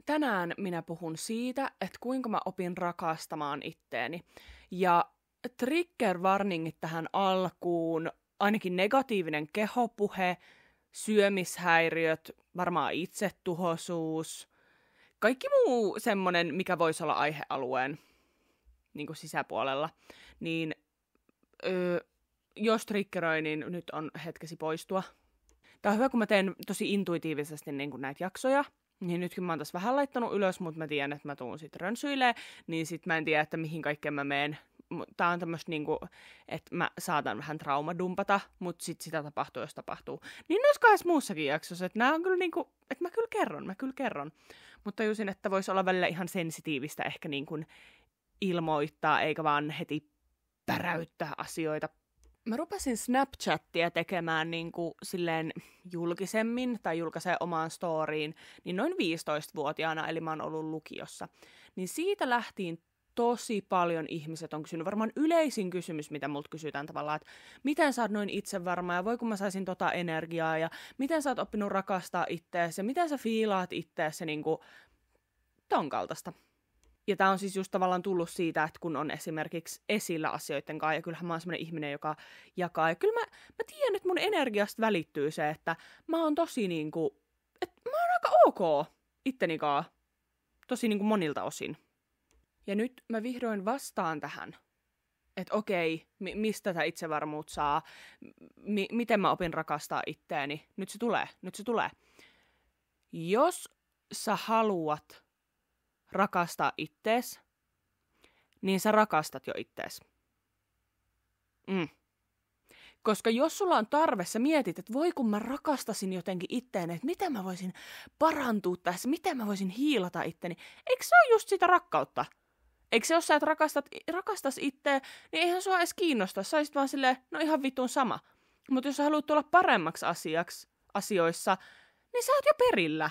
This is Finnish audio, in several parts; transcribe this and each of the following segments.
Tänään minä puhun siitä, että kuinka mä opin rakastamaan itteeni. Ja trigger warningit tähän alkuun, ainakin negatiivinen kehopuhe, syömishäiriöt, varmaan itsetuhoisuus, kaikki muu semmonen, mikä voisi olla aihealueen niin kuin sisäpuolella, niin jos triggeroi, niin nyt on hetkesi poistua. Tää on hyvä, kun mä teen tosi intuitiivisesti niin kuin näitä jaksoja, niin nyt kun mä oon tässä vähän laittanut ylös, mutta mä tiedän, että mä tuun sit rönsyilee, niin sit mä en tiedä, että mihin kaikkeen mä meen. Tää on tämmöstä niinku, että mä saatan vähän traumadumpata, mutta sit sitä tapahtuu, jos tapahtuu. Niin noissa kahdessa muussakin jaksossa, että nää on kyllä niinku, että mä kyllä kerron. Mutta tajusin, että voisi olla välillä ihan sensitiivistä ehkä niinku ilmoittaa, eikä vaan heti päräyttää asioita. Mä rupesin Snapchattia tekemään niinku silleen julkisemmin tai julkaisee omaan storyin, niin noin 15-vuotiaana, eli mä oon ollut lukiossa. Niin siitä lähtien tosi paljon ihmiset on kysynyt, varmaan yleisin kysymys, mitä multa kysytään tavallaan, että miten sä oot noin itsevarma ja voi kun mä saisin tota energiaa ja miten sä oot oppinut rakastaa ittees ja miten sä fiilaat ittees ja niinku ton kaltaista. Ja tää on siis just tavallaan tullut siitä, että kun on esimerkiksi esillä asioiden kanssa, ja kyllähän mä oon semmonen ihminen, joka jakaa, ja kyllä mä tiedän, että mun energiasta välittyy se, että mä oon tosi niinku, että mä oon aika ok ittenikaan, tosi niinku monilta osin. Ja nyt mä vihdoin vastaan tähän, että okei, mistä tätä itsevarmuutta saa, miten mä opin rakastaa itteeni, nyt se tulee. Jos sä haluat rakastaa ittees, niin sä rakastat jo ittees. Koska jos sulla on tarve, sä mietit, että voi kun mä rakastasin jotenkin itteeni, että miten mä voisin parantua tässä, miten mä voisin hiilata itteni. Eikö se ole just sitä rakkautta? Eikö se, jos sä et rakastas itteä, niin eihän sua edes kiinnosta. Sä olisit vaan silleen, no ihan vitun sama. Mutta jos sä haluat tulla paremmaksi asioissa, niin sä oot jo perillä.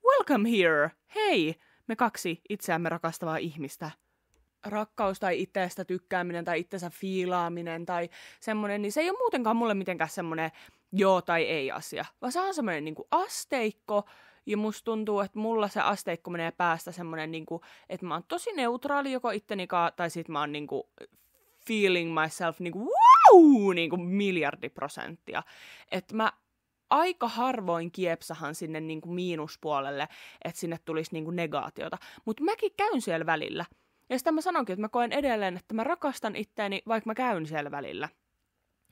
Welcome here! Hei! Me kaksi itseämme rakastavaa ihmistä. Rakkaus tai itsestä tykkääminen tai itsensä fiilaaminen tai semmoinen, niin se ei ole muutenkaan mulle mitenkään semmoinen joo tai ei asia. Vaan se on semmoinen niinku asteikko, ja musta tuntuu, että mulla se asteikko menee päästä semmoinen, niinku, että mä oon tosi neutraali joko ittenikaan, tai sit mä oon niinku feeling myself niinku wow, niinku 1,000,000,000%. Että mä aika harvoin kiepsahan sinne niinku miinuspuolelle, että sinne tulisi niinku negaatiota. Mutta mäkin käyn siellä välillä. Ja sitä mä sanonkin, että mä koen edelleen, että mä rakastan itteeni, vaikka mä käyn siellä välillä.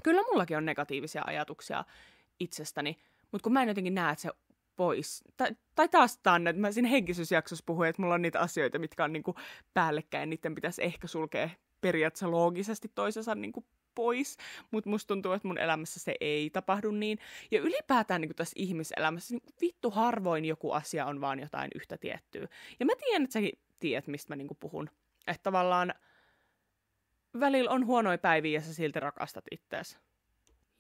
Kyllä mullakin on negatiivisia ajatuksia itsestäni, mutta kun mä en jotenkin näe, että se pois. Tai taas että mä siinä henkisyysjaksossa puhuin, että mulla on niitä asioita, mitkä on niinku päällekkäin, niiden pitäisi ehkä sulkea periaatteessa loogisesti toisensa niinku pois, mutta musta tuntuu, että mun elämässä se ei tapahdu niin. Ja ylipäätään niin tässä ihmiselämässä niin vittu harvoin joku asia on vaan jotain yhtä tiettyä. Ja mä tiedän, että säkin tiedät, mistä mä niin puhun. Että tavallaan välillä on huonoja päiviä ja sä silti rakastat ittees.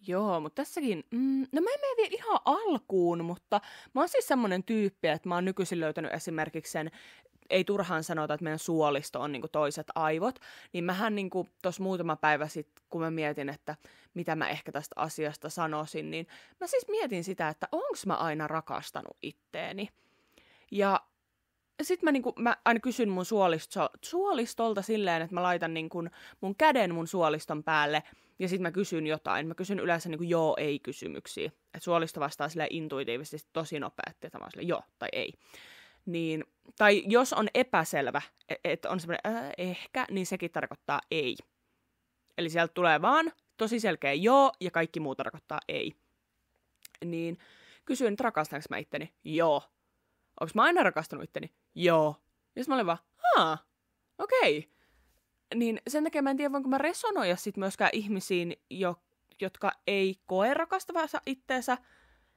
Joo, mutta tässäkin, no mä en mene vielä ihan alkuun, mutta mä oon siis semmonen tyyppi, että mä oon nykyisin löytänyt esimerkiksi sen, ei turhaan sanota, että meidän suolisto on niinku toiset aivot, niin mähän niinku tossa muutama päivä sitten, kun mä mietin, että mitä mä ehkä tästä asiasta sanoisin, niin mä siis mietin sitä, että onks mä aina rakastanut itteeni. Ja sit mä aina kysyn mun suolistolta silleen, että mä laitan niinku mun käden mun suoliston päälle, ja sit mä kysyn jotain. Mä kysyn yleensä niinku joo-ei-kysymyksiä. Että suolisto vastaa silleen intuitiivisesti tosi nopeasti, että mä oon silleen joo tai ei. Niin, tai jos on epäselvä, että on semmoinen ehkä, niin sekin tarkoittaa ei. Eli sieltä tulee vaan tosi selkeä joo, ja kaikki muu tarkoittaa ei. Niin kysyin, että rakastanko mä itteni? Joo. Onko mä aina rakastanut itteni? Joo. Ja sitten mä olin vaan, okei. Niin sen takia mä en tiedä, voinko mä resonoida sit myöskään ihmisiin, jotka ei koe rakastavansa itteensä,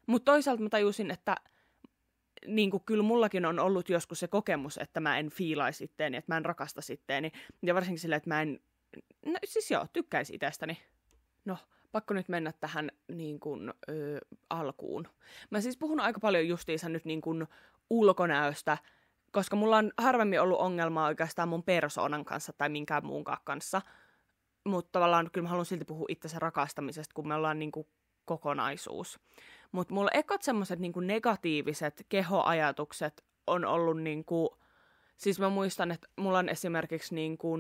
mutta toisaalta mä tajusin, että niin kuin kyllä mullakin on ollut joskus se kokemus, että mä en fiilaisi itteeni, että mä en rakastaisi itteeni. Ja varsinkin silleen, että mä en, tykkäisi itsestäni. No, pakko nyt mennä tähän niin kuin, alkuun. Mä siis puhun aika paljon justiinsa nyt niin kuin ulkonäöstä, koska mulla on harvemmin ollut ongelmaa oikeastaan mun persoonan kanssa tai minkään muunkaan kanssa. Mutta tavallaan kyllä mä haluan silti puhua itsensä rakastamisesta, kun me ollaan niin kuin kokonaisuus. Mutta mulla ekat semmoiset niinku negatiiviset kehoajatukset on ollut niinku, siis mä muistan, että mulla on esimerkiksi niinku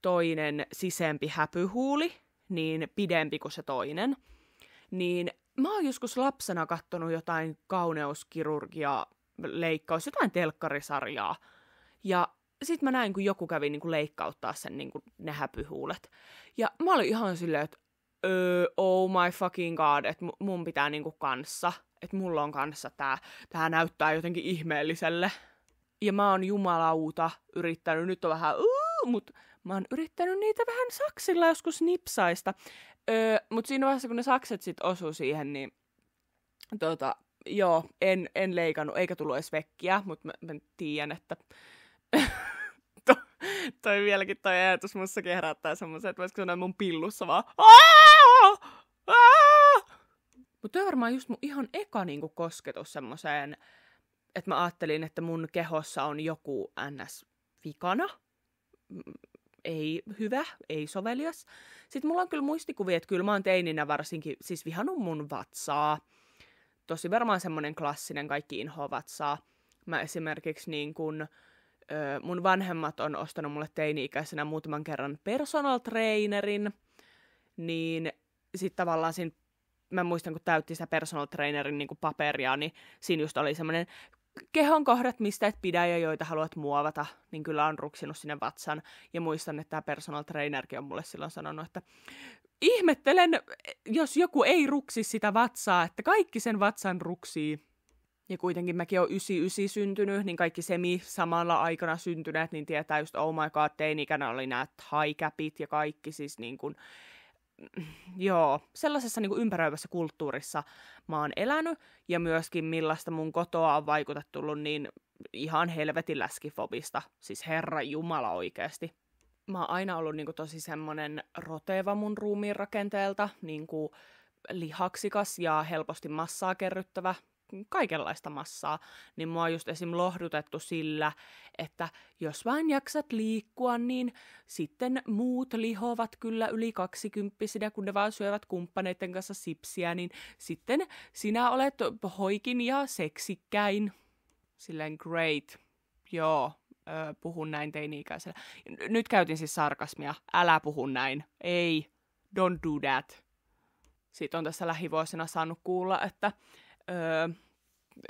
toinen sisempi häpyhuuli, niin pidempi kuin se toinen. Niin mä oon joskus lapsena kattonut jotain kauneuskirurgia leikkaus, jotain telkkarisarjaa. Ja sit mä näin, kun joku kävi niinku leikkauttaa sen niinku ne häpyhuulet. Ja mä olin ihan silleen, että oh my fucking god, että mun pitää niinku kanssa, että mulla on kanssa tää näyttää jotenkin ihmeelliselle. Ja mä oon jumalauta yrittänyt, nyt on vähän mut mä oon yrittänyt niitä vähän saksilla joskus nipsaista. Mut siinä vaiheessa, kun ne sakset sit osuu siihen, niin joo, en leikannut, eikä tullut edes vekkiä, mutta mä tiedän, että toi vieläkin toi ajatus mussakin herättää semmoisen, että voisiko sanoa mun pillussa vaan Mutta toi on varmaan just mun ihan eka niinku kosketus semmoseen, että mä ajattelin, että mun kehossa on joku NS-vikana. Ei hyvä, ei sovelias. Sitten mulla on kyllä muistikuvia, että kyllä mä oon teininä varsinkin siis vihannut mun vatsaa. Tosi varmaan semmonen klassinen kaikki inhoa vatsaa. Mä esimerkiksi niin kun, mun vanhemmat on ostanut mulle teini-ikäisenä muutaman kerran personal trainerin. Niin sit tavallaan siinä, mä muistan kun täytti sitä personal trainerin niin paperia, niin siinä just oli semmonen kehon kohdat, mistä et pidä ja joita haluat muovata, niin kyllä on ruksinut sinne vatsan. Ja muistan, että tämä personal trainerkin on mulle silloin sanonut, että ihmettelen, jos joku ei ruksi sitä vatsaa, että kaikki sen vatsan ruksii. Ja kuitenkin mäkin oon 99 syntynyt, niin kaikki samalla aikana syntyneet, niin tietää just, oh my god, teini-ikänä oli nämä high capit ja kaikki siis niin kuin, joo, sellaisessa niin kuin ympäröivässä kulttuurissa mä oon elänyt, ja myöskin millaista mun kotoa on vaikutettu tullut niin ihan helvetin läskifobista, siis herra jumala oikeesti. Mä oon aina ollut niin kuin tosi semmonen roteva mun ruumiin rakenteelta, niin kuin lihaksikas ja helposti massaa kerryttävä, kaikenlaista massaa, niin mua on just esim. Lohdutettu sillä, että jos vain jaksat liikkua, niin sitten muut lihovat kyllä yli 20-vuotiaina, kun ne vaan syövät kumppaneiden kanssa sipsiä, niin sitten sinä olet hoikin ja seksikkäin. Silleen great. Joo, puhun näin teini-ikäisellä. Nyt käytin siis sarkasmia. Älä puhu näin. Ei, don't do that. Sitten on tässä lähivuosina saanut kuulla, että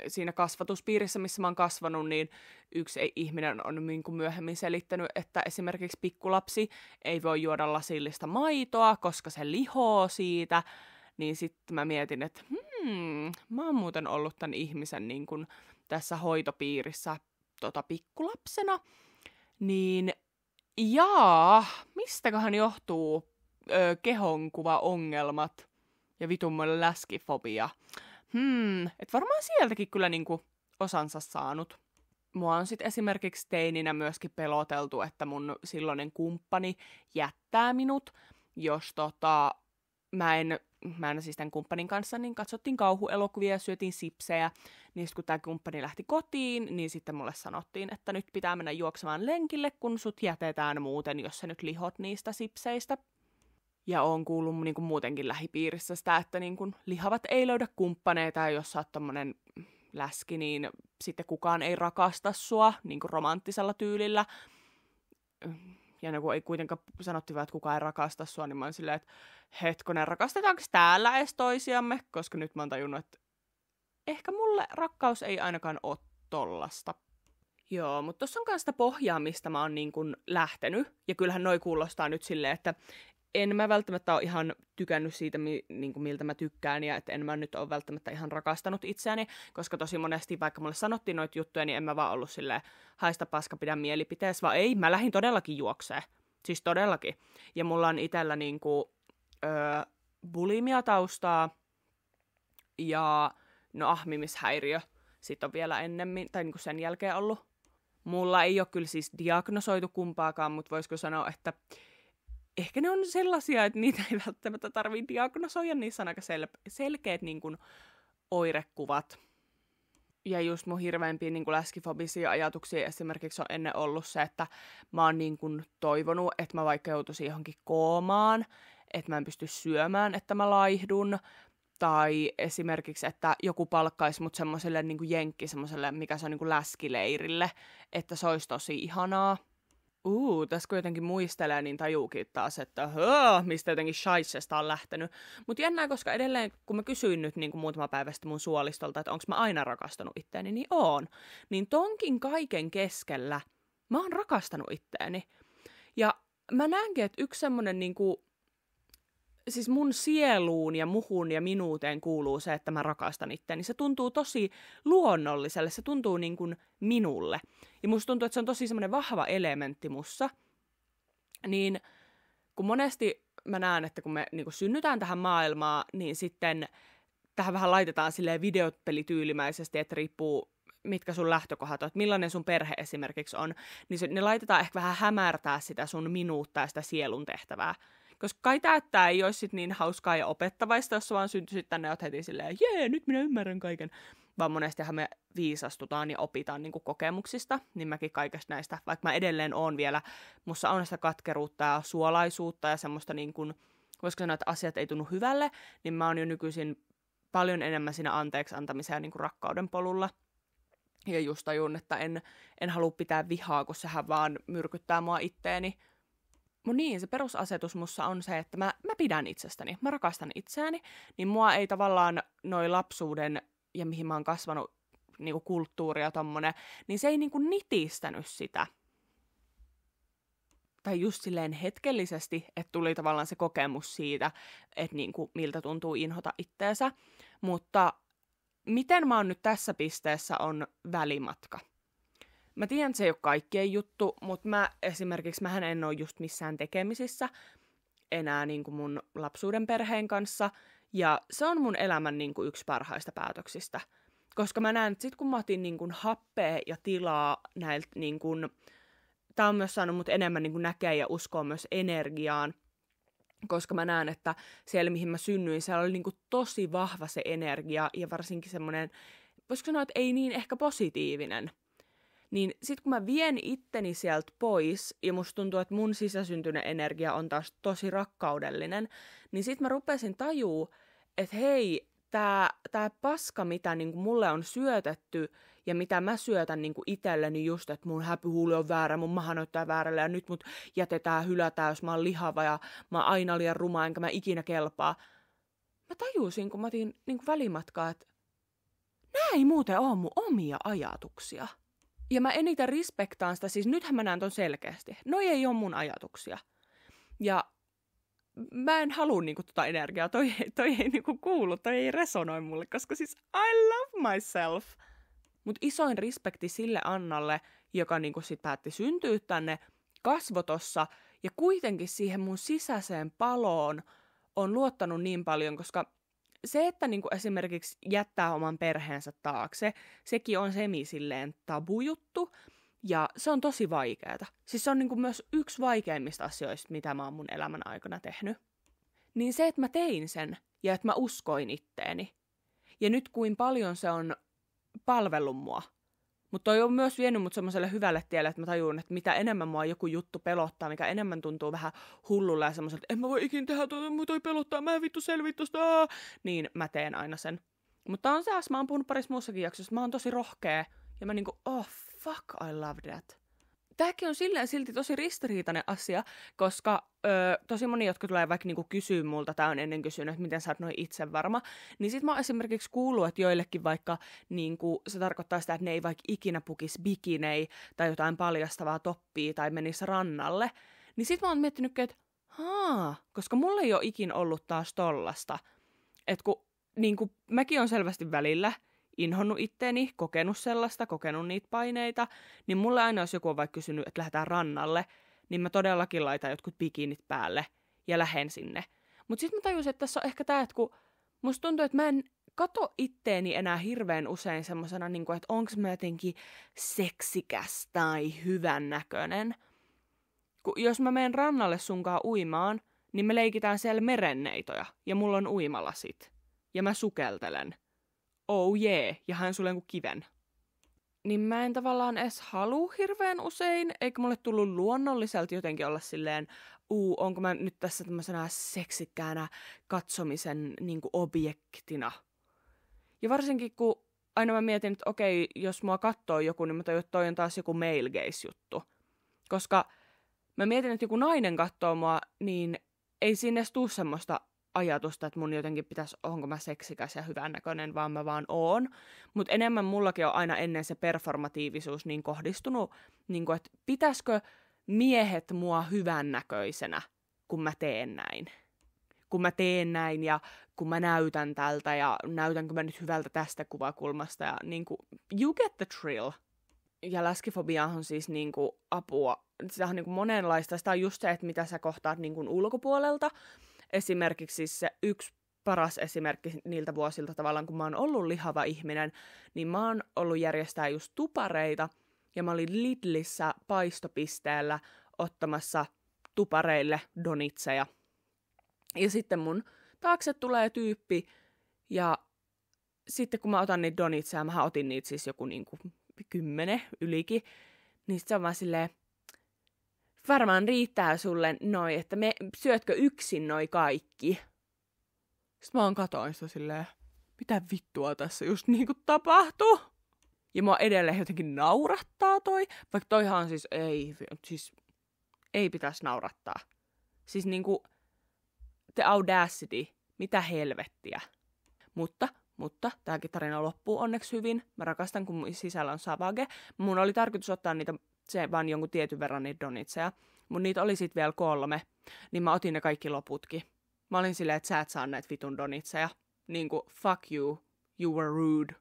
siinä kasvatuspiirissä, missä mä oon kasvanut, niin yksi ihminen on niin kuin myöhemmin selittänyt, että esimerkiksi pikkulapsi ei voi juoda lasillista maitoa, koska se lihoo siitä. Niin sitten mä mietin, että mä oon muuten ollut tämän ihmisen niin kuin tässä hoitopiirissä pikkulapsena. Niin mistäköhän johtuu kehonkuvaongelmat ja vitummoinen läskifobia? Et varmaan sieltäkin kyllä niinku osansa saanut. Mua on sitten esimerkiksi teininä myöskin peloteltu, että mun silloinen kumppani jättää minut, jos mä en siis tämän kumppanin kanssa, niin katsottiin kauhuelokuvia ja syötiin sipsejä. Niin sitten kun tämä kumppani lähti kotiin, niin sitten mulle sanottiin, että nyt pitää mennä juoksemaan lenkille, kun sut jätetään muuten, jos sä nyt lihot niistä sipseistä. Ja oon kuullut niin kuin muutenkin lähipiirissä sitä, että niin kuin lihavat ei löydä kumppaneita, ja jos sä oot tommonen läski, niin sitten kukaan ei rakasta sua niin kuin romanttisella tyylillä. Ja kun ei kuitenkaan sanottiin, että kukaan ei rakasta sua, niin mä oon silleen, että hetkonen, rakastetaanko täällä edes toisiamme? Koska nyt mä oon tajunnut, että ehkä mulle rakkaus ei ainakaan ole tollasta. Joo, mutta tossa on myös sitä pohjaa, mistä mä oon niin kuin lähtenyt. Ja kyllähän noi kuulostaa nyt silleen, että en mä välttämättä ole ihan tykännyt siitä, niin kuin miltä mä tykkään, ja että en mä nyt ole välttämättä ihan rakastanut itseäni, koska tosi monesti, vaikka mulle sanottiin noita juttuja, niin en mä vaan ollut silleen, haista paska, pidä mielipiteessä, vaan ei, mä lähdin todellakin juokseen. Siis todellakin. Ja mulla on itsellä niinku, bulimia-taustaa, ja ahmimishäiriö sitten on vielä ennemmin, tai niinku sen jälkeen ollut. Mulla ei ole kyllä siis diagnosoitu kumpaakaan, mutta voisiko sanoa, että ehkä ne on sellaisia, että niitä ei välttämättä tarvitse diagnosoida, niissä on aika selkeät niin kuin oirekuvat. Ja just mun hirveimpiä niin kuin läskifobisia ajatuksia esimerkiksi on ennen ollut se, että mä oon niin kuin toivonut, että mä vaikka joutuisin johonkin koomaan, että mä en pysty syömään, että mä laihdun. Tai esimerkiksi, että joku palkkaisi mut semmoiselle niin kuin semmoiselle, mikä se on niin kuin läskileirille, että se olisi tosi ihanaa. Tässä kun jotenkin muistelee, niin tajuukin taas, että mistä jotenkin shaisesta on lähtenyt. Mutta jännää, koska edelleen, kun mä kysyin nyt niin kuin muutama päivä sitten mun suolistolta, että onko mä aina rakastanut itteeni, niin oon. Niin tonkin kaiken keskellä mä oon rakastanut itteeni. Ja mä näenkin, että yksi semmonen niinku, siis mun sieluun ja muhun ja minuuteen kuuluu se, että mä rakastan itteeni. Se tuntuu tosi luonnolliselle, se tuntuu niin kuin minulle. Ja musta tuntuu, että se on tosi semmoinen vahva elementti mussa. Niin kun monesti mä näen, että kun me niin kuin synnytään tähän maailmaan, niin sitten tähän vähän laitetaan silleen videopelityylimäisesti, että riippuu mitkä sun lähtökohdat on, että millainen sun perhe esimerkiksi on, niin ne laitetaan ehkä vähän hämärtää sitä sun minuutta ja sitä sielun tehtävää. Koska kai tää ei olisi sit niin hauskaa ja opettavaista, jos sä vaan syntyisit tänne ja oot heti silleen, nyt minä ymmärrän kaiken. Vaan monestihan me viisastutaan ja opitaan niinku kokemuksista, niin mäkin kaikesta näistä, vaikka mä edelleen oon vielä, musta on sitä katkeruutta ja suolaisuutta ja semmoista niin kuin, voisiko sanoa, että asiat ei tunnu hyvälle, niin mä oon jo nykyisin paljon enemmän siinä anteeksi antamisen ja niinku rakkauden polulla. Ja just tajun, että en halua pitää vihaa, kun sehän vaan myrkyttää mua itteeni. Mutta niin, se perusasetus mussa on se, että mä pidän itsestäni, mä rakastan itseäni, niin mua ei tavallaan noi lapsuuden ja mihin mä oon kasvanut niinku kulttuuri ja tommonen, niin se ei niinku nitistänyt sitä. Tai just silleen hetkellisesti, että tuli tavallaan se kokemus siitä, että niinku, miltä tuntuu inhota itteensä, mutta miten mä oon nyt tässä pisteessä on välimatka. Mä tiedän, että se ei ole kaikkien juttu, mutta mähän en ole just missään tekemisissä enää niin kuin mun lapsuuden perheen kanssa. Ja se on mun elämän niin kuin yksi parhaista päätöksistä. Koska mä näen, että sit kun mä otin niin kuin happea ja tilaa näiltä, niin kuin, tää on myös saanut mut enemmän niin kuin näkeä ja uskoa myös energiaan. Koska mä näen, että siellä mihin mä synnyin, siellä oli niin kuin tosi vahva se energia ja varsinkin semmoinen, voisiko sanoa, että ei niin ehkä positiivinen. Niin sit kun mä vien itteni sieltä pois, ja musta tuntuu, että mun sisäsyntyinen energia on taas tosi rakkaudellinen, niin sit mä rupesin tajuu, että hei, tää paska, mitä niinku mulle on syötetty, ja mitä mä syötän niinku itselleni just, että mun häpyhuuli on väärä, mun maha näyttää väärälle, ja nyt mut jätetään, hylätään, jos mä oon lihava, ja mä oon aina liian ruma, enkä mä ikinä kelpaa. Mä tajusin, kun mä otin niinku välimatkaa, että nää ei muuten oo mun omia ajatuksia. Ja mä eniten respektaan sitä, siis nythän mä näen ton selkeästi. Noi ei oo mun ajatuksia. Ja mä en halua niinku tota energiaa, toi ei niinku kuulu, toi ei resonoi mulle, koska siis I love myself. Mut isoin respekti sille Annalle, joka niinku sit päätti syntyä tänne, kasvo tossa, ja kuitenkin siihen mun sisäiseen paloon on luottanut niin paljon, koska se, että niinku esimerkiksi jättää oman perheensä taakse, sekin on silleen tabujuttu, ja se on tosi vaikeeta. Siis se on niinku myös yksi vaikeimmista asioista, mitä mä oon mun elämän aikana tehnyt. Niin se, että mä tein sen, ja että mä uskoin itteeni. Ja nyt kuin paljon se on palvellut mua. Mutta toi on myös vienyt mut semmoiselle hyvälle tielle, että mä tajun, että mitä enemmän mua joku juttu pelottaa, mikä enemmän tuntuu vähän hullulla ja semmoiselta, että en mä voi ikin tehdä tuota, mua toi pelottaa, mä en vittu selviä tosta, niin mä teen aina sen. Mutta on se, mä oon puhunut parissa muussakin jaksossa, mä oon tosi rohkea ja mä niinku, fuck, I love that. Tääkin on silti tosi ristiriitainen asia, koska tosi moni, jotka tulee vaikka niinku kysyä multa, tää on ennen kysynyt, että miten sä oot noin itsevarma, niin sit mä oon esimerkiksi kuullut, että joillekin vaikka niinku, se tarkoittaa sitä, että ne ei vaikka ikinä pukisi bikinei tai jotain paljastavaa toppia tai menisi rannalle, niin sit mä oon miettinytkin, että koska mulla ei ole ikin ollut taas tollasta, että kun niinku, mäkin on selvästi välillä inhonnut itteeni, kokenut sellaista, kokenut niitä paineita, niin mulle aina jos joku on vaikka kysynyt, että lähdetään rannalle, niin mä todellakin laitan jotkut bikinit päälle ja lähden sinne. Mutta sitten mä tajusin, että tässä on ehkä tää, että kun musta tuntuu, että mä en kato itteeni enää hirveän usein semmosena, niin että onks mä jotenkin seksikäs tai hyvännäköinen. Kun jos mä menen rannalle sunkaan uimaan, niin me leikitään siellä merenneitoja ja mulla on uimalasit. Ja mä sukeltelen. Oh jee, ja haen sulle jonkun kiven. niin mä en tavallaan edes halua hirveän usein, eikä mulle tullut luonnolliselta jotenkin olla silleen, onko mä nyt tässä tämmöisenä seksikkäänä katsomisen niin kuin objektina. Ja varsinkin kun aina mä mietin, että okei, jos mua katsoo joku, niin mä tajun, että toi on taas joku male gaze-juttu. Koska mä mietin, että joku nainen katsoo mua, niin ei siinä edes tuu semmoista ajatusta, että mun jotenkin pitäisi, onko mä seksikäs ja hyvännäköinen, vaan mä vaan oon. Mutta enemmän mullakin on aina ennen se performatiivisuus niin kohdistunut, niin kuin, että pitäisikö miehet mua hyvännäköisenä, kun mä teen näin. Kun mä teen näin ja kun mä näytän tältä ja näytänkö mä nyt hyvältä tästä kuvakulmasta ja niin kuin, you get the thrill. Ja läskifobia on siis niin kuin apua. Sitä on niin kuin monenlaista. Sitä on just se, että mitä sä kohtaat niin kuin ulkopuolelta. Esimerkiksi siis se yksi paras esimerkki niiltä vuosilta tavallaan, kun mä oon ollut lihava ihminen, niin mä oon ollut järjestää just tupareita. Ja mä olin Lidlissä paistopisteellä ottamassa tupareille donitseja. Ja sitten mun taakse tulee tyyppi, ja sitten kun mä otan niitä donitseja, mä otin niitä siis joku niinku 10 ylikin, niin sit se on vaan silleen, varmaan riittää sulle noi, että syötkö yksin noi kaikki? Sitten mä katoin sitä silleen, mitä vittua tässä just niinku tapahtuu? Ja mua edelleen jotenkin naurattaa toi, vaikka toihan on siis ei pitäisi naurattaa. Siis niinku, the audacity, mitä helvettiä. Mutta tääkin tarina loppuu onneksi hyvin. Mä rakastan, kun mun sisällä on savage. Mun oli tarkoitus ottaa niitä, se vaan jonkun tietyn verran niitä donitseja. Mun niitä oli sit vielä 3, niin mä otin ne kaikki loputkin. Mä olin silleen, että sä et saa näitä vitun donitseja. Niinku, fuck you, you were rude.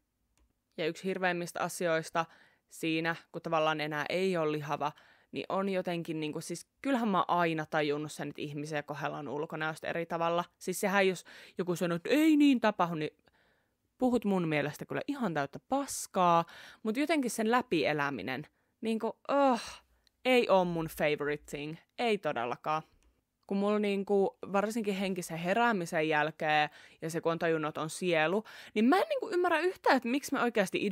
Ja yksi hirveimmistä asioista siinä, kun tavallaan enää ei ole lihava, niin on jotenkin, niin kuin, siis kyllähän mä oon aina tajunnut sen, että ihmisiä kohdellaan ulkonäöstä eri tavalla. Siis sehän, jos joku sanoo, että ei niin tapahdu, niin puhut mun mielestä kyllä ihan täyttä paskaa. Mutta jotenkin sen läpieläminen, niin kuin, ei ole mun favorite thing. Ei todellakaan. Kun mulla niinku, varsinkin henkisen heräämisen jälkeen ja se kun on tajunnut, että on sielu, niin mä en niinku ymmärrä yhtään, että miksi me oikeasti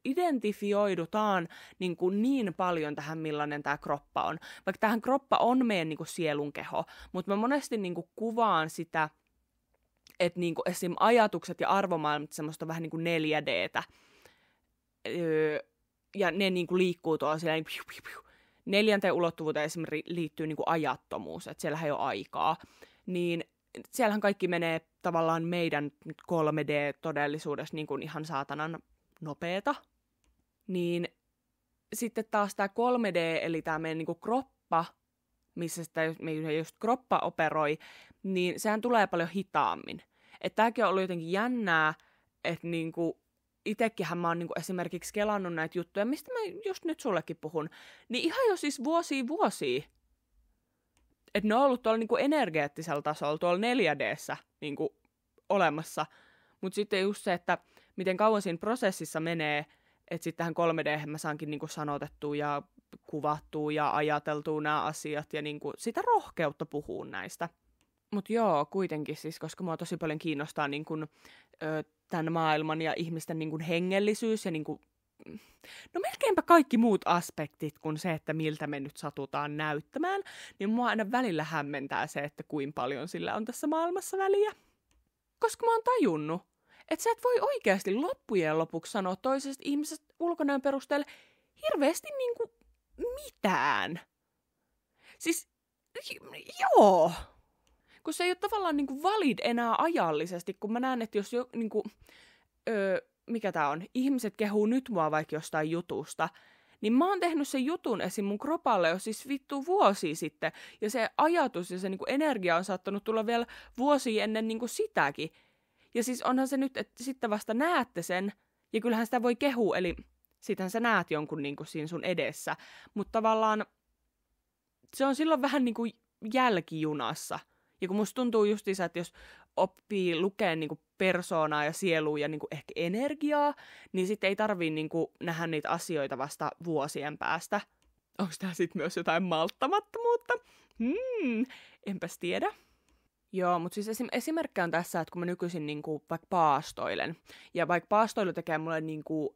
identifioidutaan niinku niin paljon tähän, millainen tämä kroppa on. Vaikka tähän kroppa on meidän niinku sielun keho, mutta mä monesti niinku kuvaan sitä, että niinku esim. Ajatukset ja arvomaailmat semmoista vähän niinku 4Dtä. Ja ne niinku liikkuu tuolla siellä piu. 4. ulottuvuuteen esimerkiksi liittyy niin kuin ajattomuus, että siellähän ei ole aikaa, niin siellähän kaikki menee tavallaan meidän 3D-todellisuudessa niin kuin ihan saatanan nopeeta. Niin sitten taas tämä 3D, eli tämä meidän niin kuin kroppa, missä sitä just kroppa operoi, niin sehän tulee paljon hitaammin. Että tämäkin on ollut jotenkin jännää, että niin kuin itekinhän mä oon niinku esimerkiksi kelannut näitä juttuja, mistä mä just nyt sullekin puhun, niin ihan jo siis vuosia. Että ne on ollut tuolla niinku energeettisellä tasolla, tuolla 4D:ssä niinku olemassa. Mutta sitten just se, että miten kauan siinä prosessissa menee, että sitten tähän 3D:hen mä saankin niinku sanotettua ja kuvattua ja ajateltua nämä asiat ja niinku sitä rohkeutta puhua näistä. Mutta joo, kuitenkin siis, koska mua tosi paljon kiinnostaa niin kun, tämän maailman ja ihmisten niin kun hengellisyys ja niin kun, no melkeinpä kaikki muut aspektit kuin se, että miltä me nyt satutaan näyttämään, niin mua aina välillä hämmentää se, että kuinka paljon sillä on tässä maailmassa väliä. Koska mä oon tajunnut, että sä et voi oikeasti loppujen lopuksi sanoa toisesta ihmisestä ulkonäön perusteella hirveästi niin kuin mitään. Siis, joo. Kun se ei ole tavallaan niin kuin valid enää ajallisesti, kun mä näen, että jos niin kuin, mikä tää on, ihmiset kehuu nyt mua vaikka jostain jutusta, niin mä oon tehnyt sen jutun esim. Mun kropalle jo siis vittu vuosia sitten, ja se ajatus ja se niin kuin energia on saattanut tulla vielä vuosia ennen niin kuin sitäkin. Ja siis onhan se nyt, että sitten vasta näette sen, ja kyllähän sitä voi kehua, eli sitähän sä näet jonkun niin kuin siinä sun edessä, mutta tavallaan se on silloin vähän niin kuin jälkijunassa. Ja kun musta tuntuu justiinsa, että jos oppii lukea niinku persoonaa ja sielua ja niinku ehkä energiaa, niin sitten ei tarvii niinku nähdä niitä asioita vasta vuosien päästä. Onko tää sitten myös jotain malttamattomuutta? Enpäs tiedä. Joo, mutta siis esimerkki on tässä, että kun mä nykyisin niinku vaikka paastoilen, ja vaikka paastoilu tekee mulle niinku,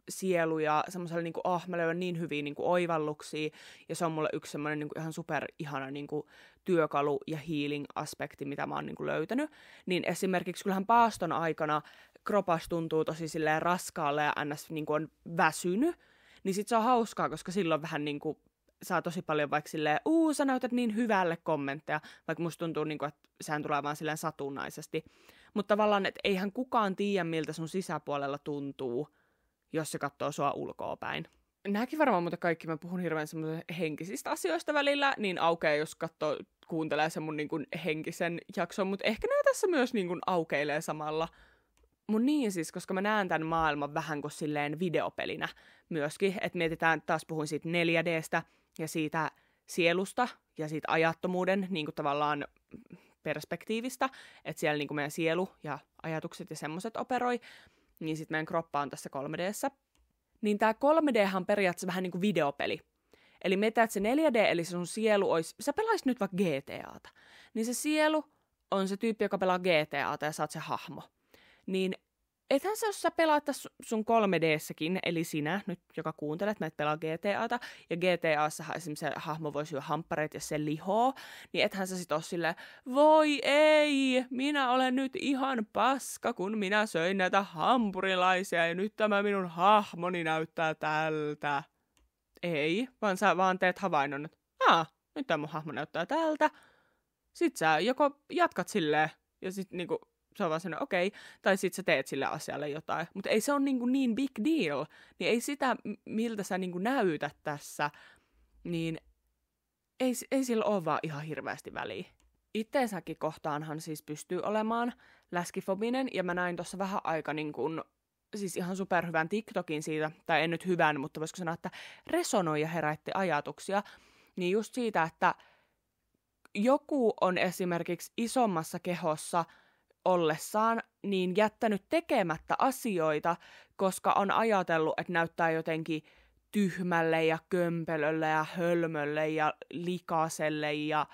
sielu ja semmoiselle, niinku, mä löydän niin hyviä niinku, oivalluksia, ja se on mulle yksi semmoinen niinku, ihan super ihana niinku, työkalu ja healing-aspekti, mitä mä oon niinku, löytänyt, niin esimerkiksi kyllähän paaston aikana kropas tuntuu tosi silleen raskaalle ja ns. Niinku, on väsynyt, niin sit se on hauskaa, koska silloin vähän niinku, saa tosi paljon vaikka silleen, sä näytät niin hyvälle kommentteja, vaikka musta tuntuu, niin kuin, että sehän tulee vaan silleen satunnaisesti. Mutta tavallaan, että eihän kukaan tiedä, miltä sun sisäpuolella tuntuu, jos se katsoo sua ulkoapäin. Nämäkin varmaan muuten kaikki, mä puhun hirveän semmoisista henkisistä asioista välillä, niin aukeaa, jos kuuntelee sen mun niin kuin henkisen jakson, mutta ehkä nämä tässä myös niin kuin aukeilee samalla. Mun niin siis, koska mä näen tämän maailman vähän kuin silleen videopelinä myöskin, että mietitään, taas puhuin siitä 4Dstä, ja siitä sielusta ja siitä ajattomuuden niin kuin tavallaan perspektiivistä, että siellä niin kuin meidän sielu ja ajatukset ja semmoiset operoi, niin sitten meidän kroppa on tässä 3Dssä. Niin tämä 3Dhan on periaatteessa vähän niin kuin videopeli. Eli mietitään, että se 4D, eli se sun sielu olisi, sä pelaisit nyt vaikka GTAta, niin se sielu on se tyyppi, joka pelaa GTAta ja sä oot se hahmo. Niin ethän sä, jos sä pelaat sun 3D:ssäkin, eli sinä nyt, joka kuuntelet, mä et pelaa GTAta, ja GTAssahan esimerkiksi se hahmo voi syödä hamppareita ja se lihoo, niin ethän sä sit oo silleen, voi ei, minä olen nyt ihan paska, kun minä söin näitä hampurilaisia, ja nyt tämä minun hahmoni näyttää tältä. Ei, vaan sä vaan teet havainnon, että nyt tämä mun hahmo näyttää tältä. Sit sä joko jatkat silleen, ja sit niinku, se on vaan sellainen, okei, tai sit sä teet sille asialle jotain. Mutta ei se ole niin big deal. Niin ei sitä, miltä sä niin näytät tässä, niin ei sillä ole vaan ihan hirveästi väliä. Itteensäkin kohtaanhan siis pystyy olemaan läskifobinen, ja mä näin tuossa vähän aika niin kuin, siis ihan superhyvän TikTokin siitä, tai en nyt hyvän, mutta voisiko sanoa, että resonoi ja herätti ajatuksia, niin just siitä, että joku on esimerkiksi isommassa kehossa ollessaan niin jättänyt tekemättä asioita, koska on ajatellut, että näyttää jotenkin tyhmälle ja kömpelölle ja hölmölle ja likaiselle ja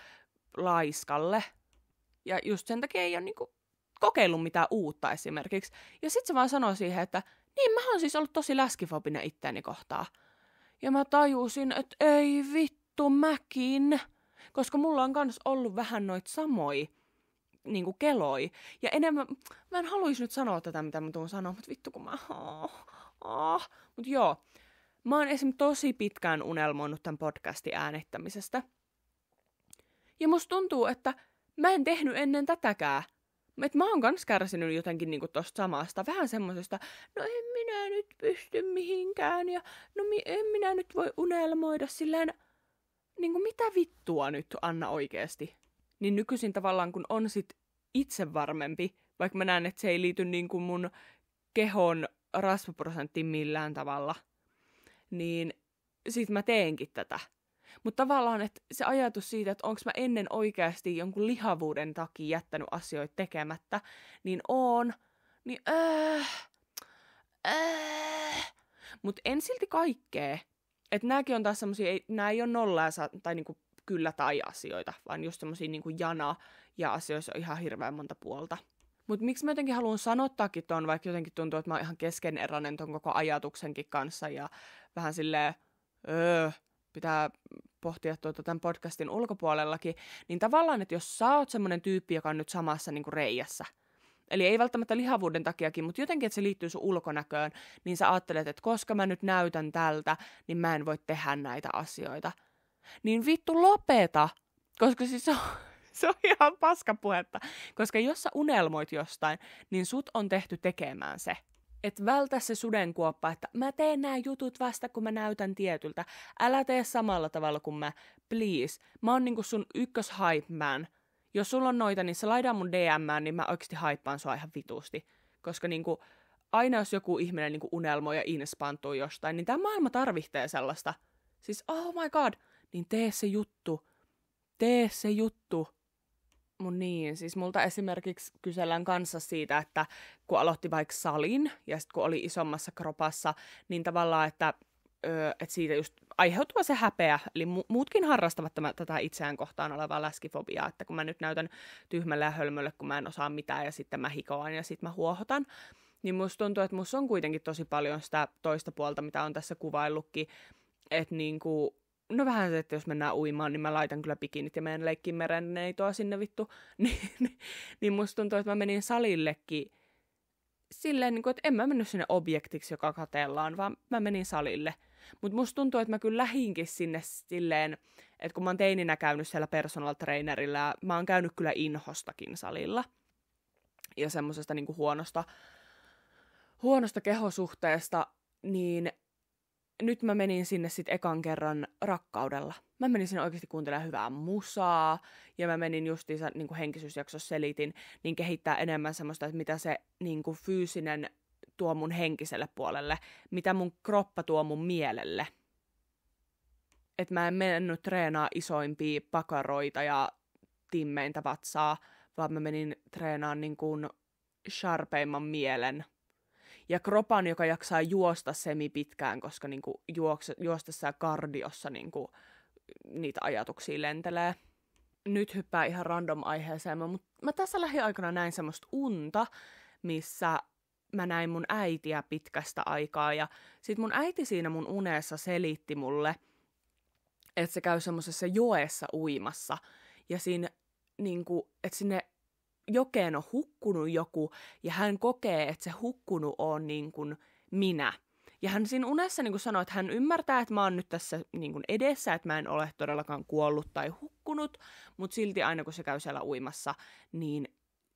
laiskalle. Ja just sen takia ei ole niinku kokeillut mitään uutta esimerkiksi. Ja sit se vaan sanoo siihen, että niin mä oon siis ollut tosi läskifobinen itteeni kohtaan. Ja mä tajusin, että ei vittu mäkin, koska mulla on kans ollut vähän noita samoja niinku keloi. Ja enemmän, mä en haluaisi nyt sanoa tätä, mitä mä tuun sanoa, mutta vittu kun mä... Mut joo, mä oon esim. Tosi pitkään unelmoinut tämän podcastin äänittämisestä. Ja musta tuntuu, että mä en tehnyt ennen tätäkään. Että mä oon kans kärsinyt jotenkin niinku tosta samasta. Vähän semmosesta, no en minä nyt pysty mihinkään ja no en minä nyt voi unelmoida silleen... Niinku mitä vittua nyt, Anna, oikeesti? Niin nykyisin tavallaan, kun on sit itse varmempi, vaikka mä näen, että se ei liity niinku mun kehon rasvaprosenttiin millään tavalla, niin sit mä teenkin tätä. Mutta tavallaan, että se ajatus siitä, että onko mä ennen oikeasti jonkun lihavuuden takia jättänyt asioita tekemättä, niin oon, niin Mut en silti kaikkea. Että nääkin on taas semmosia, nää ei ole nollaa tai niinku kyllä tai asioita, vaan just semmosia niinku jana ja asioissa on ihan hirveän monta puolta. Mut miksi mä jotenkin haluan sanottaakin ton, vaikka jotenkin tuntuu, että mä oon ihan keskeneräinen ton koko ajatuksenkin kanssa ja vähän silleen, pitää pohtia tämän podcastin ulkopuolellakin, niin tavallaan, että jos sä oot semmonen tyyppi, joka on nyt samassa niinku reijässä, eli ei välttämättä lihavuuden takiakin, mutta jotenkin, että se liittyy sun ulkonäköön, niin sä ajattelet, että koska mä nyt näytän tältä, niin mä en voi tehdä näitä asioita. Niin vittu lopeta, koska siis se on ihan paskapuhetta. Koska jos sä unelmoit jostain, niin sut on tehty tekemään se. Et vältä se sudenkuoppa, että mä teen nämä jutut vasta, kun mä näytän tietyltä. Älä tee samalla tavalla kuin mä, please. Mä oon niinku sun ykkös hype man. Jos sulla on noita, niin se laidaa mun DM:ään, niin mä oikeasti haippaan sua ihan vitusti. Koska niinku, aina jos joku ihminen niinku unelmoi ja inspantuu jostain, niin tämä maailma tarvitsee sellaista. Siis oh my god, niin tee se juttu. Tee se juttu. Mun niin, siis multa esimerkiksi kysellään kanssa siitä, että kun aloitti vaikka salin ja sitten kun oli isommassa kropassa, niin tavallaan, että että siitä just aiheutuva se häpeä, eli muutkin harrastavat tätä itseään kohtaan olevaa läskifobiaa, että kun mä nyt näytän tyhmälle ja hölmölle, kun mä en osaa mitään ja sitten mä hikoan ja sitten mä huohotan, niin musta tuntuu, että musta on kuitenkin tosi paljon sitä toista puolta, mitä on tässä kuvaillutkin, että niinku, no vähän se, että jos mennään uimaan, niin mä laitan kyllä bikinit ja menen leikkiin merenneitoa sinne vittu, niin musta tuntuu, että mä menin salillekin silleen, niin kuin, että en mä mennyt sinne objektiksi, joka katellaan, vaan mä menin salille. Mutta musta tuntuu, että mä kyllä lähinkin sinne silleen, että kun mä oon teininä käynyt siellä personal trainerilla, mä oon käynyt kyllä inhostakin salilla. Ja semmosesta niin kuin huonosta kehosuhteesta, niin nyt mä menin sinne sit ekan kerran rakkaudella. Mä menin sinne oikeasti kuuntelemaan hyvää musaa, ja mä menin justiinsa, niin kuin henkisyysjaksossa selitin, niin kehittää enemmän semmoista, että mitä se niin kuin fyysinen tuo mun henkiselle puolelle, mitä mun kroppa tuo mun mielelle. Että mä en mennyt treenaa isoimpia pakaroita ja timmeintä vatsaa, vaan mä menin treenaamaan niin kuin sharpeimman mielen. Ja kropan, joka jaksaa juosta semi-pitkään, koska niinku juostessa ja kardiossa niinku niitä ajatuksia lentelee. Nyt hyppää ihan random aiheeseen, mutta mä tässä lähiaikana näin semmoista unta, missä mä näin mun äitiä pitkästä aikaa. Ja sit mun äiti siinä mun unessa selitti mulle, että se käy semmosessa joessa uimassa. Ja siinä niinku, että sinne jokeen on hukkunut joku, ja hän kokee, että se hukkunut on niin kuin minä. Ja hän siinä unessa niin kuin sanoi, että hän ymmärtää, että mä oon nyt tässä niin kuin edessä, että mä en ole todellakaan kuollut tai hukkunut, mutta silti aina kun se käy siellä uimassa, niin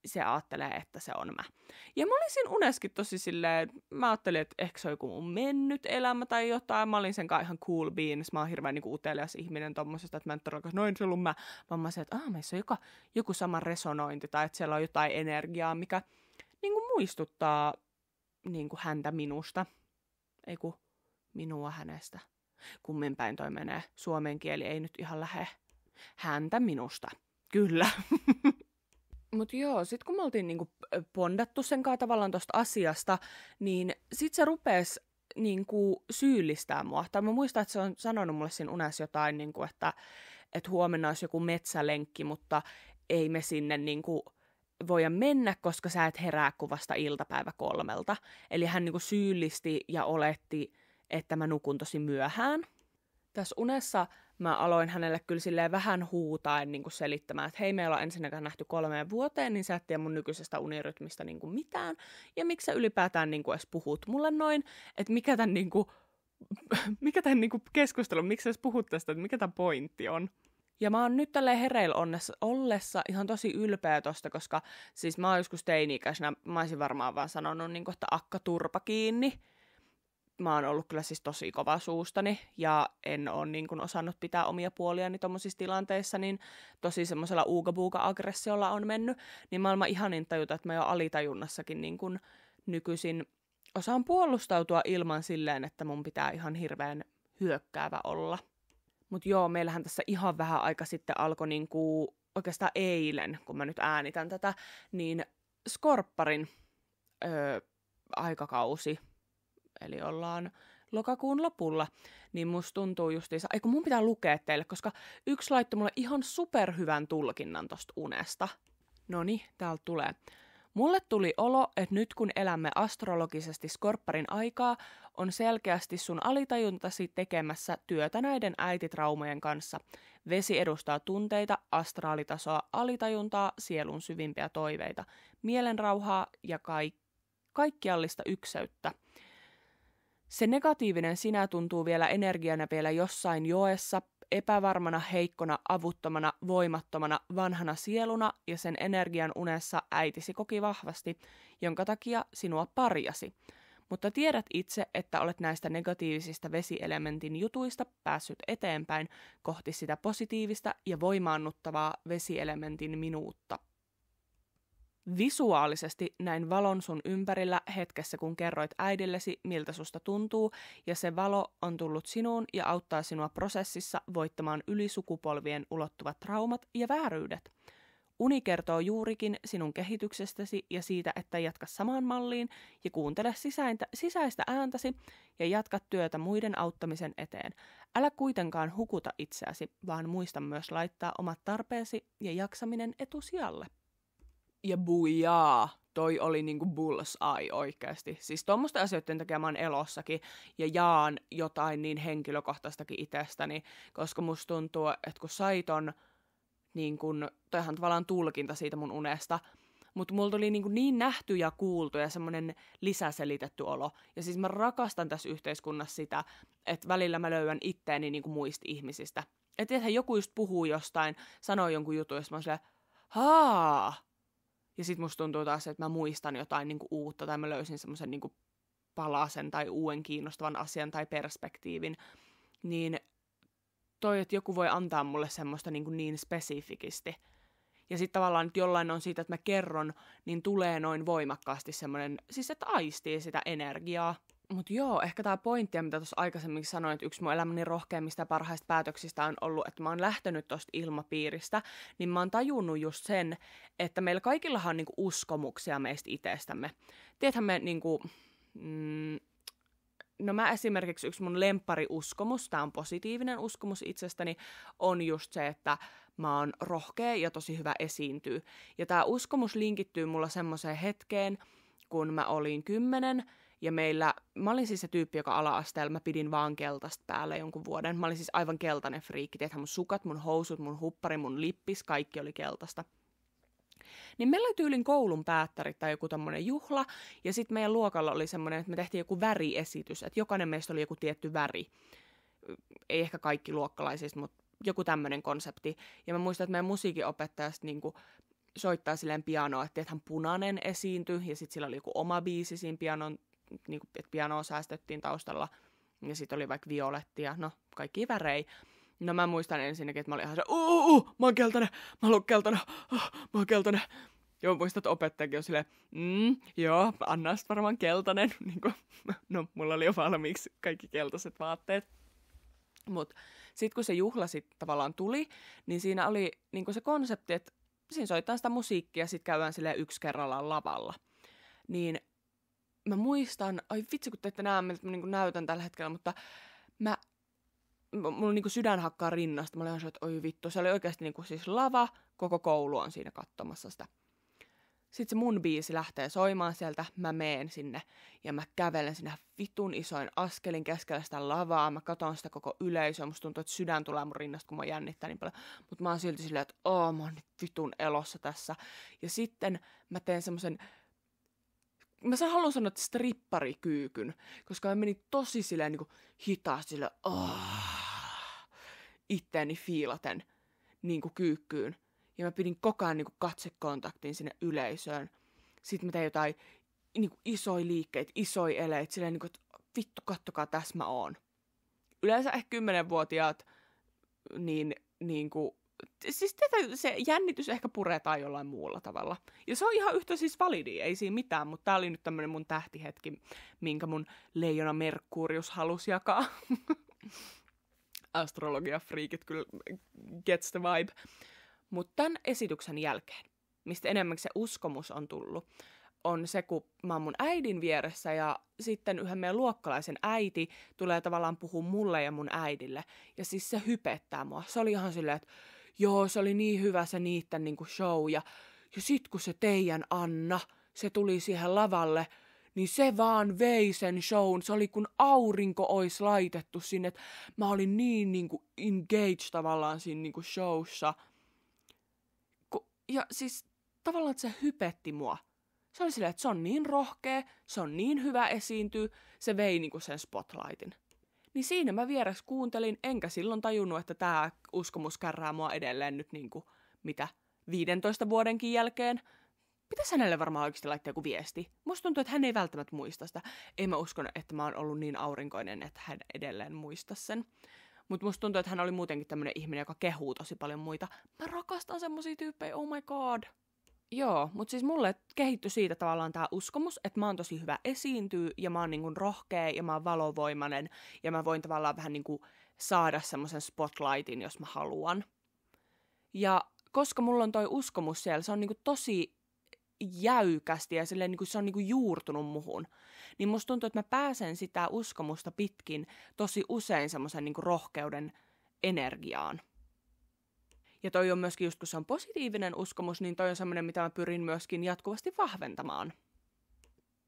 se ajattelee, että se on mä. Ja mä olin siinä uneskin tosi silleen, mä ajattelin, että ehkä se on joku mun mennyt elämä tai jotain. Mä olin sen kanssa ihan cool beans. Mä oon hirveän niin kuin utelias ihminen tommosesta, että mä en todellakaan, noin se ollut mä. Vaan mä sanoin, että meissä on joku sama resonointi tai että siellä on jotain energiaa, mikä niin kuin muistuttaa niin kuin häntä minusta. Ei kun minua hänestä. Kummin päin toi menee. Suomen kieli ei nyt ihan lähe. Häntä minusta. Kyllä. Mut joo, sit kun me oltiin niinku pondattu sen kanssa tavallaan tosta asiasta, niin sit se rupes niinku syyllistää mua. Tai mä muistan, että se on sanonut mulle siinä unessa jotain, niinku, että huomenna olisi joku metsälenkki, mutta ei me sinne niinku voida mennä, koska sä et herää kuin vasta iltapäivä 3. Eli hän niinku syyllisti ja oletti, että mä nukun tosi myöhään. Tässä unessa mä aloin hänelle kyllä silleen vähän huutaen niin kuin selittämään, että hei, meillä on ensinnäkään nähty 3 vuoteen, niin sä et tiedä mun nykyisestä unirytmistä niin kuin mitään. Ja miksi sä ylipäätään niin kuin edes puhut mulle noin, että mikä tämän niin kuin keskustelun, miksi sä edes puhut tästä, että mikä tämä pointti on. Ja mä oon nyt tälleen hereillä ollessa ihan tosi ylpeä tosta, koska siis mä oon joskus teini-ikäisenä, mä olisin varmaan vaan sanonut, niin kuin, että akka turpa kiinni. Mä oon ollut kyllä siis tosi kova suustani ja en ole niin kuin osannut pitää omia puoliani tommosissa tilanteissa, niin tosi semmoisella uuga-buuga-aggressiolla on mennyt. Niin maailman ihanin tajuta, että mä jo alitajunnassakin niin kuin nykyisin osaan puolustautua ilman silleen, että mun pitää ihan hirveän hyökkäävä olla. Mut joo, meillähän tässä ihan vähän aika sitten alkoi niin kuin, oikeastaan eilen, kun mä nyt äänitän tätä, niin Skorpparin aikakausi. Eli ollaan lokakuun lopulla, niin musta tuntuu justiinsa, kun mun pitää lukea teille, koska yksi laittoi mulle ihan superhyvän tulkinnan tosta unesta. Noniin, täältä tulee. Mulle tuli olo, että nyt kun elämme astrologisesti Skorpparin aikaa, on selkeästi sun alitajuntasi tekemässä työtä näiden äititraumojen kanssa. Vesi edustaa tunteita, astraalitasoa, alitajuntaa, sielun syvimpiä toiveita, mielenrauhaa ja kaikkiallista ykseyttä. Se negatiivinen sinä tuntuu vielä energiana vielä jossain joessa, epävarmana, heikkona, avuttomana, voimattomana, vanhana sieluna, ja sen energian unessa äitisi koki vahvasti, jonka takia sinua parjasi. Mutta tiedät itse, että olet näistä negatiivisista vesielementin jutuista päässyt eteenpäin kohti sitä positiivista ja voimaannuttavaa vesielementin minuutta. Visuaalisesti näin valon sun ympärillä hetkessä, kun kerroit äidillesi, miltä susta tuntuu, ja se valo on tullut sinuun ja auttaa sinua prosessissa voittamaan yli sukupolvien ulottuvat traumat ja vääryydet. Uni kertoo juurikin sinun kehityksestäsi ja siitä, että jatka samaan malliin ja kuuntele sisäistä ääntäsi ja jatka työtä muiden auttamisen eteen. Älä kuitenkaan hukuta itseäsi, vaan muista myös laittaa omat tarpeesi ja jaksaminen etusijalle. Ja bujaa, toi oli niinku bullseye oikeasti. Siis tommoisten asioiden takia mä oon elossakin ja jaan jotain niin henkilökohtaistakin itsestäni, koska musta tuntuu, että kun sai ton, niin kun, toihan tavallaan tulkinta siitä mun unesta, mutta mulla tuli niin nähty ja kuultu ja semmoinen lisäselitetty olo. Ja siis mä rakastan tässä yhteiskunnassa sitä, että välillä mä löydän itteeni niin kuin muisti-ihmisistä. Että tietenhän joku just puhuu jostain, sanoo jonkun jutun, ja mä oon silleen, haa! Ja sit musta tuntuu taas, että mä muistan jotain niin kuin uutta, tai mä löysin semmoisen niin kuin palasen tai uuden kiinnostavan asian tai perspektiivin. Niin toi, että joku voi antaa mulle semmoista niin spesifikisti. Ja sitten tavallaan nyt jollain on siitä, että mä kerron, niin tulee noin voimakkaasti semmoinen, siis että aistii sitä energiaa. Mutta joo, ehkä tää pointti, mitä tuossa aikaisemmin sanoin, että yksi mun elämäni rohkeimmista ja parhaista päätöksistä on ollut, että mä oon lähtenyt tosta ilmapiiristä, niin mä oon tajunnut just sen, että meillä kaikillahan on niinku uskomuksia meistä itsestämme. Tiedäthän me niinku, no mä esimerkiksi yksi mun lemppariuskomus, tää on positiivinen uskomus itsestäni, on just se, että mä oon rohkea ja tosi hyvä esiintyy. Ja tää uskomus linkittyy mulla semmoiseen hetkeen, kun mä olin 10, ja mä olin siis se tyyppi, joka ala-asteella mä pidin vaan keltaista päälle jonkun vuoden. Mä olin siis aivan keltainen friikki. Tiedätkö, mun sukat, mun housut, mun huppari, mun lippis, kaikki oli keltaista. Niin meillä oli tyylin koulun päättärit tai joku tommonen juhla, ja sitten meidän luokalla oli semmoinen, että me tehtiin joku väriesitys, että jokainen meistä oli joku tietty väri. Ei ehkä kaikki luokkalaisista, mutta joku tämmöinen konsepti. Ja mä muistan, että meidän musiikinopettaja niinku soittaa silleen pianoa, että hän punainen esiintyi, ja sitten sillä oli joku oma biisi siinä pianon, niinku, että pianoa säästettiin taustalla, ja sitten oli vaikka violettia, no kaikki värejä. No mä muistan ensinnäkin, että mä olin ihan se, mä oon keltainen, mä oon keltainen, mä oon keltainen. Ja mä muistan, että opettajakin on silleen, joo, Anna sit varmaan keltainen. No, mulla oli jo valmiiksi kaikki keltaiset vaatteet. Mut sit kun se juhla sit tavallaan tuli, niin siinä oli niinku se konsepti, että siinä soitetaan sitä musiikkia ja sit käydään silleen yksi kerrallaan lavalla. Niin mä muistan, ai vitsi kun te ette näe, miltä mä niinku näytän tällä hetkellä, mutta mulla niinku sydän hakkaa rinnasta. Mä olin ihan että oi vittu, se oli oikeasti niinku siis lava, koko koulu on siinä katsomassa sitä. Sitten se mun biisi lähtee soimaan sieltä, mä meen sinne ja mä kävelen sinne vitun isoin askelin keskellä sitä lavaa. Mä katon sitä koko yleisöä, musta tuntuu, että sydän tulee mun rinnasta, kun mä jännittää niin paljon. Mutta mä oon silti silleen, että mä oon nyt vitun elossa tässä. Ja sitten mä teen semmosen, haluan sanoa, että stripparikyykyn, koska mä menin tosi silleen niin hitaasti silleen, itteeni fiilaten niin kyykkyyn. Ja mä pidin koko ajan niin katsekontaktin sinne yleisöön. Sitten mä tein jotain niin isoja liikkeitä, isoja eleitä, silleen niin että vittu, kattokaa, tässä mä oon. Yleensä ehkä 10-vuotiaat, niin kuin, siis se jännitys ehkä puretaan jollain muulla tavalla. Ja se on ihan yhtä siis validia, ei siinä mitään, mutta tää oli nyt tämmönen mun tähtihetki, minkä mun leijona Merkurius halusi jakaa. Astrologia-friikit kyllä gets the vibe. Mutta tämän esityksen jälkeen, mistä enemmän se uskomus on tullut, on se, kun mä oon mun äidin vieressä ja sitten yhden meidän luokkalaisen äiti tulee tavallaan puhua mulle ja mun äidille. Ja siis se hypettää mua. Se oli ihan silleen, että joo, se oli niin hyvä se niitten niinku show. Ja sit kun se teidän Anna, se tuli siihen lavalle, niin se vaan vei sen shown. Se oli kun aurinko ois laitettu sinne, että mä olin niin niinku engaged tavallaan siinä niinku showssa. Ja siis tavallaan, että se hypetti mua. Se oli silleen, että se on niin rohkea, se on niin hyvä esiintyä, se vei niinku sen spotlightin. Niin siinä mä vieressä kuuntelin, enkä silloin tajunnut, että tää uskomus kärrää mua edelleen nyt niinku, 15 vuodenkin jälkeen. Pitäis hänelle varmaan oikeasti laittaa joku viesti. Musta tuntuu, että hän ei välttämättä muista sitä. Ei mä uskon, että mä oon ollut niin aurinkoinen, että hän edelleen muista sen. Mutta musta tuntuu, että hän oli muutenkin tämmönen ihminen, joka kehuu tosi paljon muita. Mä rakastan semmosia tyyppejä, oh my god. Joo, mutta siis mulle kehittyi siitä tavallaan tää uskomus, että mä oon tosi hyvä esiintyä ja mä oon niinku rohkea ja mä oon valovoimainen ja mä voin tavallaan vähän niinku saada semmoisen spotlightin, jos mä haluan. Ja koska mulla on toi uskomus siellä, se on niinku tosi jäykästi ja silleen, niinku, se on niinku juurtunut muhun, niin musta tuntuu, että mä pääsen sitä uskomusta pitkin tosi usein semmoisen niinku rohkeuden energiaan. Ja toi on myöskin just, kun se on positiivinen uskomus, niin toi on semmoinen, mitä mä pyrin myöskin jatkuvasti vahventamaan.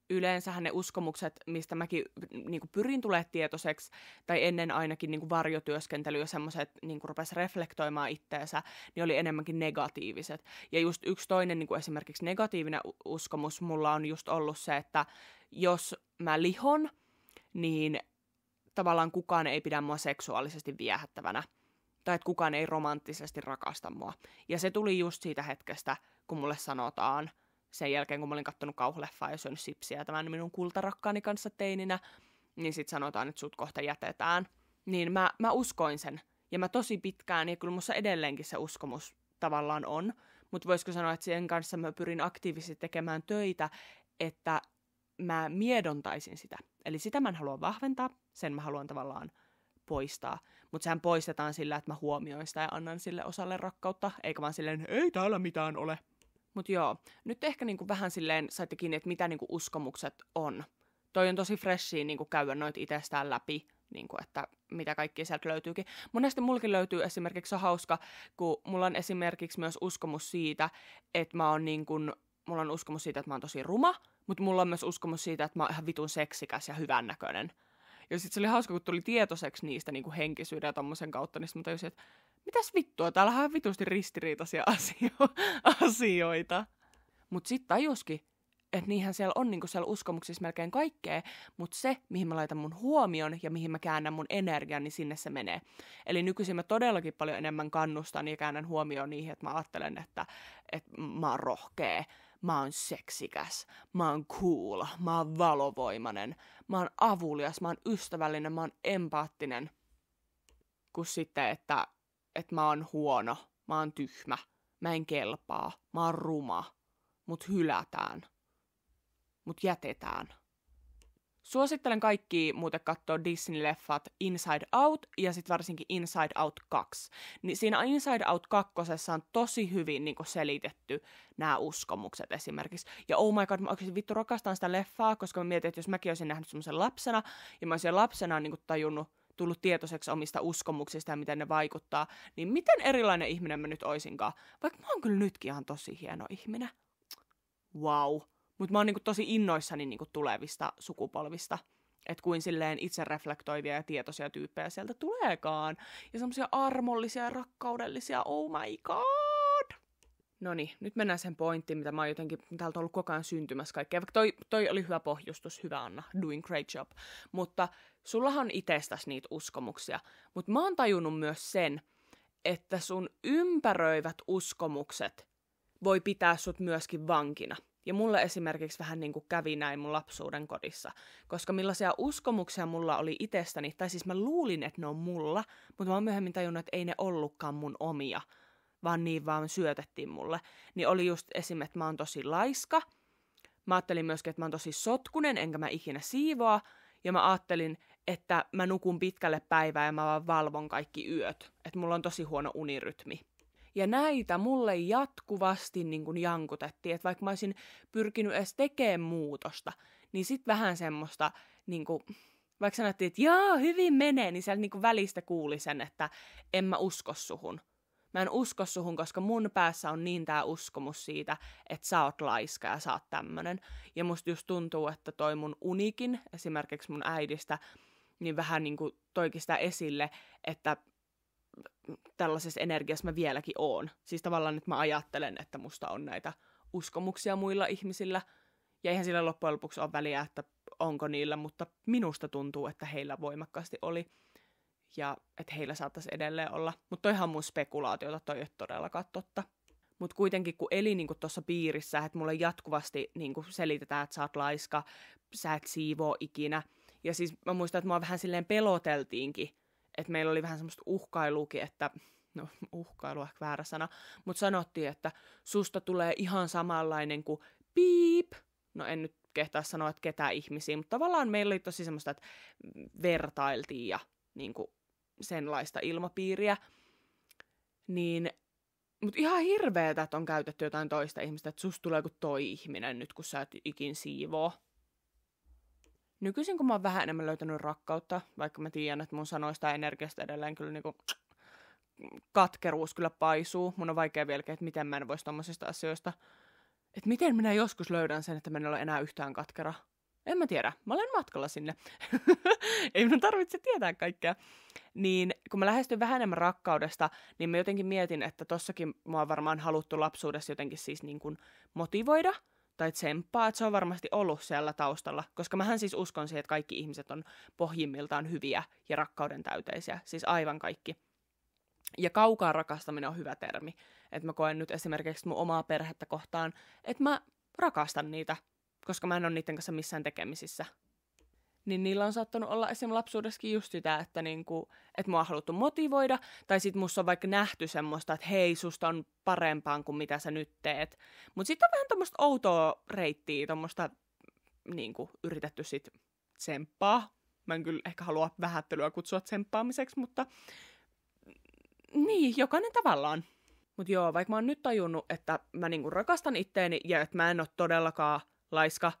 Yleensähän ne uskomukset, mistä mäkin niinku pyrin tulemaan tietoiseksi, tai ennen ainakin niinku varjotyöskentely ja semmoiset niinku rupes reflektoimaan itteensä, niin oli enemmänkin negatiiviset. Ja just yksi toinen niinku esimerkiksi negatiivinen uskomus mulla on just ollut se, että jos mä lihon, niin tavallaan kukaan ei pidä mua seksuaalisesti viehättävänä. Tai että kukaan ei romanttisesti rakasta mua. Ja se tuli just siitä hetkestä, kun mulle sanotaan, sen jälkeen kun mä olin kattonut kauhuleffaa ja syönyt sipsiä tämän minun kultarakkaani kanssa teininä, niin sit sanotaan, että sut kohta jätetään. Niin mä uskoin sen. Ja mä tosi pitkään, ja kyllä musta edelleenkin se uskomus tavallaan on. Mutta voisiko sanoa, että sen kanssa mä pyrin aktiivisesti tekemään töitä, että mä miedontaisin sitä. Eli sitä mä en halua vahventaa, sen mä haluan tavallaan poistaa. Mutta sehän poistetaan sillä, että mä huomioin sitä ja annan sille osalle rakkautta, eikä vaan silleen, ei täällä mitään ole. Mutta joo, nyt ehkä niinku vähän silleen saitte kiinni, että mitä niinku uskomukset on. Toi on tosi freshia niinku käydä noit itsestään läpi, niinku, että mitä kaikkia sieltä löytyykin. Monesti mullakin löytyy esimerkiksi, se on hauska, kun mulla on esimerkiksi myös uskomus siitä, että mä oon niinku, mulla on uskomus siitä, että mä oon tosi ruma, mutta mulla on myös uskomus siitä, että mä oon ihan vitun seksikäs ja hyvännäköinen. Ja sit se oli hauska, kun tuli tietoiseksi niistä niinku henkisyyden ja tommosen kautta, niin mä tajusin, että mitäs vittua, täällähän on vitusti ristiriitaisia asioita. Mut sit tajuskin, että niinhän siellä on niinku siellä uskomuksissa melkein kaikkea, mutta se, mihin mä laitan mun huomion ja mihin mä käännän mun energian, niin sinne se menee. Eli nykyisin mä todellakin paljon enemmän kannustan ja käännän huomioon niihin, että mä ajattelen, että mä oon rohkea, mä oon seksikäs, mä oon cool, mä oon valovoimainen, mä oon avulias, mä oon ystävällinen, mä oon empaattinen. Kun sitten, että mä oon huono, mä oon tyhmä, mä en kelpaa, mä oon ruma, mut hylätään, mut jätetään. Suosittelen kaikki muuten katsoa Disney-leffat Inside Out ja sitten varsinkin Inside Out 2. Niin siinä Inside Out 2 on tosi hyvin niin selitetty nämä uskomukset esimerkiksi. Ja oh my god, mä oikeasti vittu rakastan sitä leffaa, koska mä mietin, että jos mäkin olisin nähnyt semmoisen lapsena, ja mä olisin lapsena niin tullut tietoiseksi omista uskomuksista ja miten ne vaikuttaa, niin miten erilainen ihminen mä nyt oisinkaan? Vaikka mä oon kyllä nytkin ihan tosi hieno ihminen. Wow. Mutta mä oon niinku tosi innoissani niinku tulevista sukupolvista. Että kuin silleen itsereflektoivia ja tietoisia tyyppejä sieltä tuleekaan. Ja semmosia armollisia ja rakkaudellisia, oh my god! Noniin, nyt mennään sen pointtiin, mitä mä oon jotenkin täältä ollut koko ajan syntymässä kaikkea. Vaikka toi oli hyvä pohjustus, hyvä Anna, doing great job. Mutta sullahan on itsestäsi niitä uskomuksia. Mutta mä oon tajunnut myös sen, että sun ympäröivät uskomukset voi pitää sut myöskin vankina. Ja mulle esimerkiksi vähän niin kuin kävi näin mun lapsuuden kodissa, koska millaisia uskomuksia mulla oli itsestäni, tai siis mä luulin, että ne on mulla, mutta mä oon myöhemmin tajunnut, että ei ne ollutkaan mun omia, vaan niin vaan syötettiin mulle. Niin oli just esimerkiksi, että mä oon tosi laiska, mä ajattelin myöskin, että mä oon tosi sotkunen, enkä mä ikinä siivoa, ja mä ajattelin, että mä nukun pitkälle päivää ja mä vaan valvon kaikki yöt, että mulla on tosi huono unirytmi. Ja näitä mulle jatkuvasti niin kuin jankutettiin, että vaikka mä olisin pyrkinyt edes tekemään muutosta, niin sit vähän semmoista, niin kuin, vaikka sanottiin, että jaa, hyvin menee, niin sieltä niin kuin välistä kuuli sen, että en mä usko suhun. Mä en usko suhun, koska mun päässä on niin tää uskomus siitä, että sä oot laiska ja sä oot tämmönen. Ja musta just tuntuu, että toi mun unikin, esimerkiksi mun äidistä, niin vähän niin kuin toikin sitä esille, että tällaisessa energiassa mä vieläkin oon. Siis tavallaan, että mä ajattelen, että musta on näitä uskomuksia muilla ihmisillä. Ja eihän sillä loppujen lopuksi ole väliä, että onko niillä, mutta minusta tuntuu, että heillä voimakkaasti oli. Ja että heillä saattaisi edelleen olla. Mutta toihan on mun spekulaatiota, toi ei ole todellakaan totta. Mutta kuitenkin kun eli niinku tuossa piirissä, että mulle jatkuvasti niinku selitetään, että sä oot laiska, sä et siivoo ikinä. Ja siis mä muistan, että mua vähän silleen peloteltiinkin. Että meillä oli vähän semmoista uhkailuukin, että, no uhkailu on ehkä väärä sana, mutta sanottiin, että susta tulee ihan samanlainen kuin piip. No en nyt kehtaa sanoa, että ketään ihmisiä, mutta tavallaan meillä oli tosi semmoista, että vertailtiin ja niin kuin senlaista ilmapiiriä. Niin Mutta ihan hirveetä, että on käytetty jotain toista ihmistä, että susta tulee kuin toi ihminen nyt, kun sä et ikin siivoo. Nykyisin, kun mä oon vähän enemmän löytänyt rakkautta, vaikka mä tiedän, että mun sanoista ja energiasta edelleen kyllä niinku katkeruus kyllä paisuu. Mun on vaikea vieläkin, että miten mä en vois tommosista asioista. Että miten minä joskus löydän sen, että mä en ole enää yhtään katkera. En mä tiedä. Mä olen matkalla sinne. Ei minun tarvitse tietää kaikkea. Niin kun mä lähestyn vähän enemmän rakkaudesta, niin mä jotenkin mietin, että tossakin mua on varmaan haluttu lapsuudessa jotenkin siis niin kuin motivoida tai tsemppaa, että se on varmasti ollut siellä taustalla. Koska mähän siis uskon siihen, että kaikki ihmiset on pohjimmiltaan hyviä ja rakkauden täyteisiä. Siis aivan kaikki. Ja kaukaa rakastaminen on hyvä termi. Että mä koen nyt esimerkiksi mun omaa perhettä kohtaan, että mä rakastan niitä, koska mä en ole niiden kanssa missään tekemisissä. Niin niillä on saattanut olla esim. Lapsuudessakin just sitä, että, niinku, että mua on haluttu motivoida, tai sit musta on vaikka nähty semmoista, että hei, susta on parempaan kuin mitä sä nyt teet. Mut sitten on vähän tommoista outoa reittiä, tommoista niinku, yritetty sit tsemppaa. Mä en kyllä ehkä halua vähättelyä kutsua tsemppaamiseksi, mutta niin, jokainen tavallaan. Mut joo, vaikka mä oon nyt tajunnut, että mä niinku rakastan itteeni ja että mä en oo todellakaan laiska,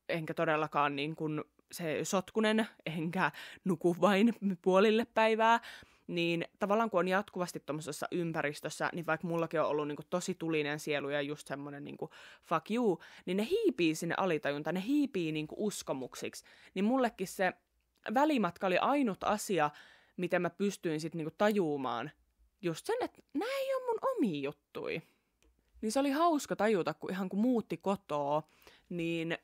enkä todellakaan niin kuin se sotkunen, enkä nuku vain puolille päivää, niin tavallaan kun on jatkuvasti tommosessa ympäristössä, niin vaikka mullakin on ollut niin kuin tosi tulinen sielu ja just semmoinen niin kuin fuck you, niin ne hiipii sinne alitajuntaan, ne hiipii niin kuin uskomuksiksi. Niin mullekin se välimatka oli ainut asia, miten mä pystyin sitten niin kuin tajuumaan just sen, että nää ei ole mun omia juttui. Niin se oli hauska tajuta, kun ihan kun muutti kotoa, niin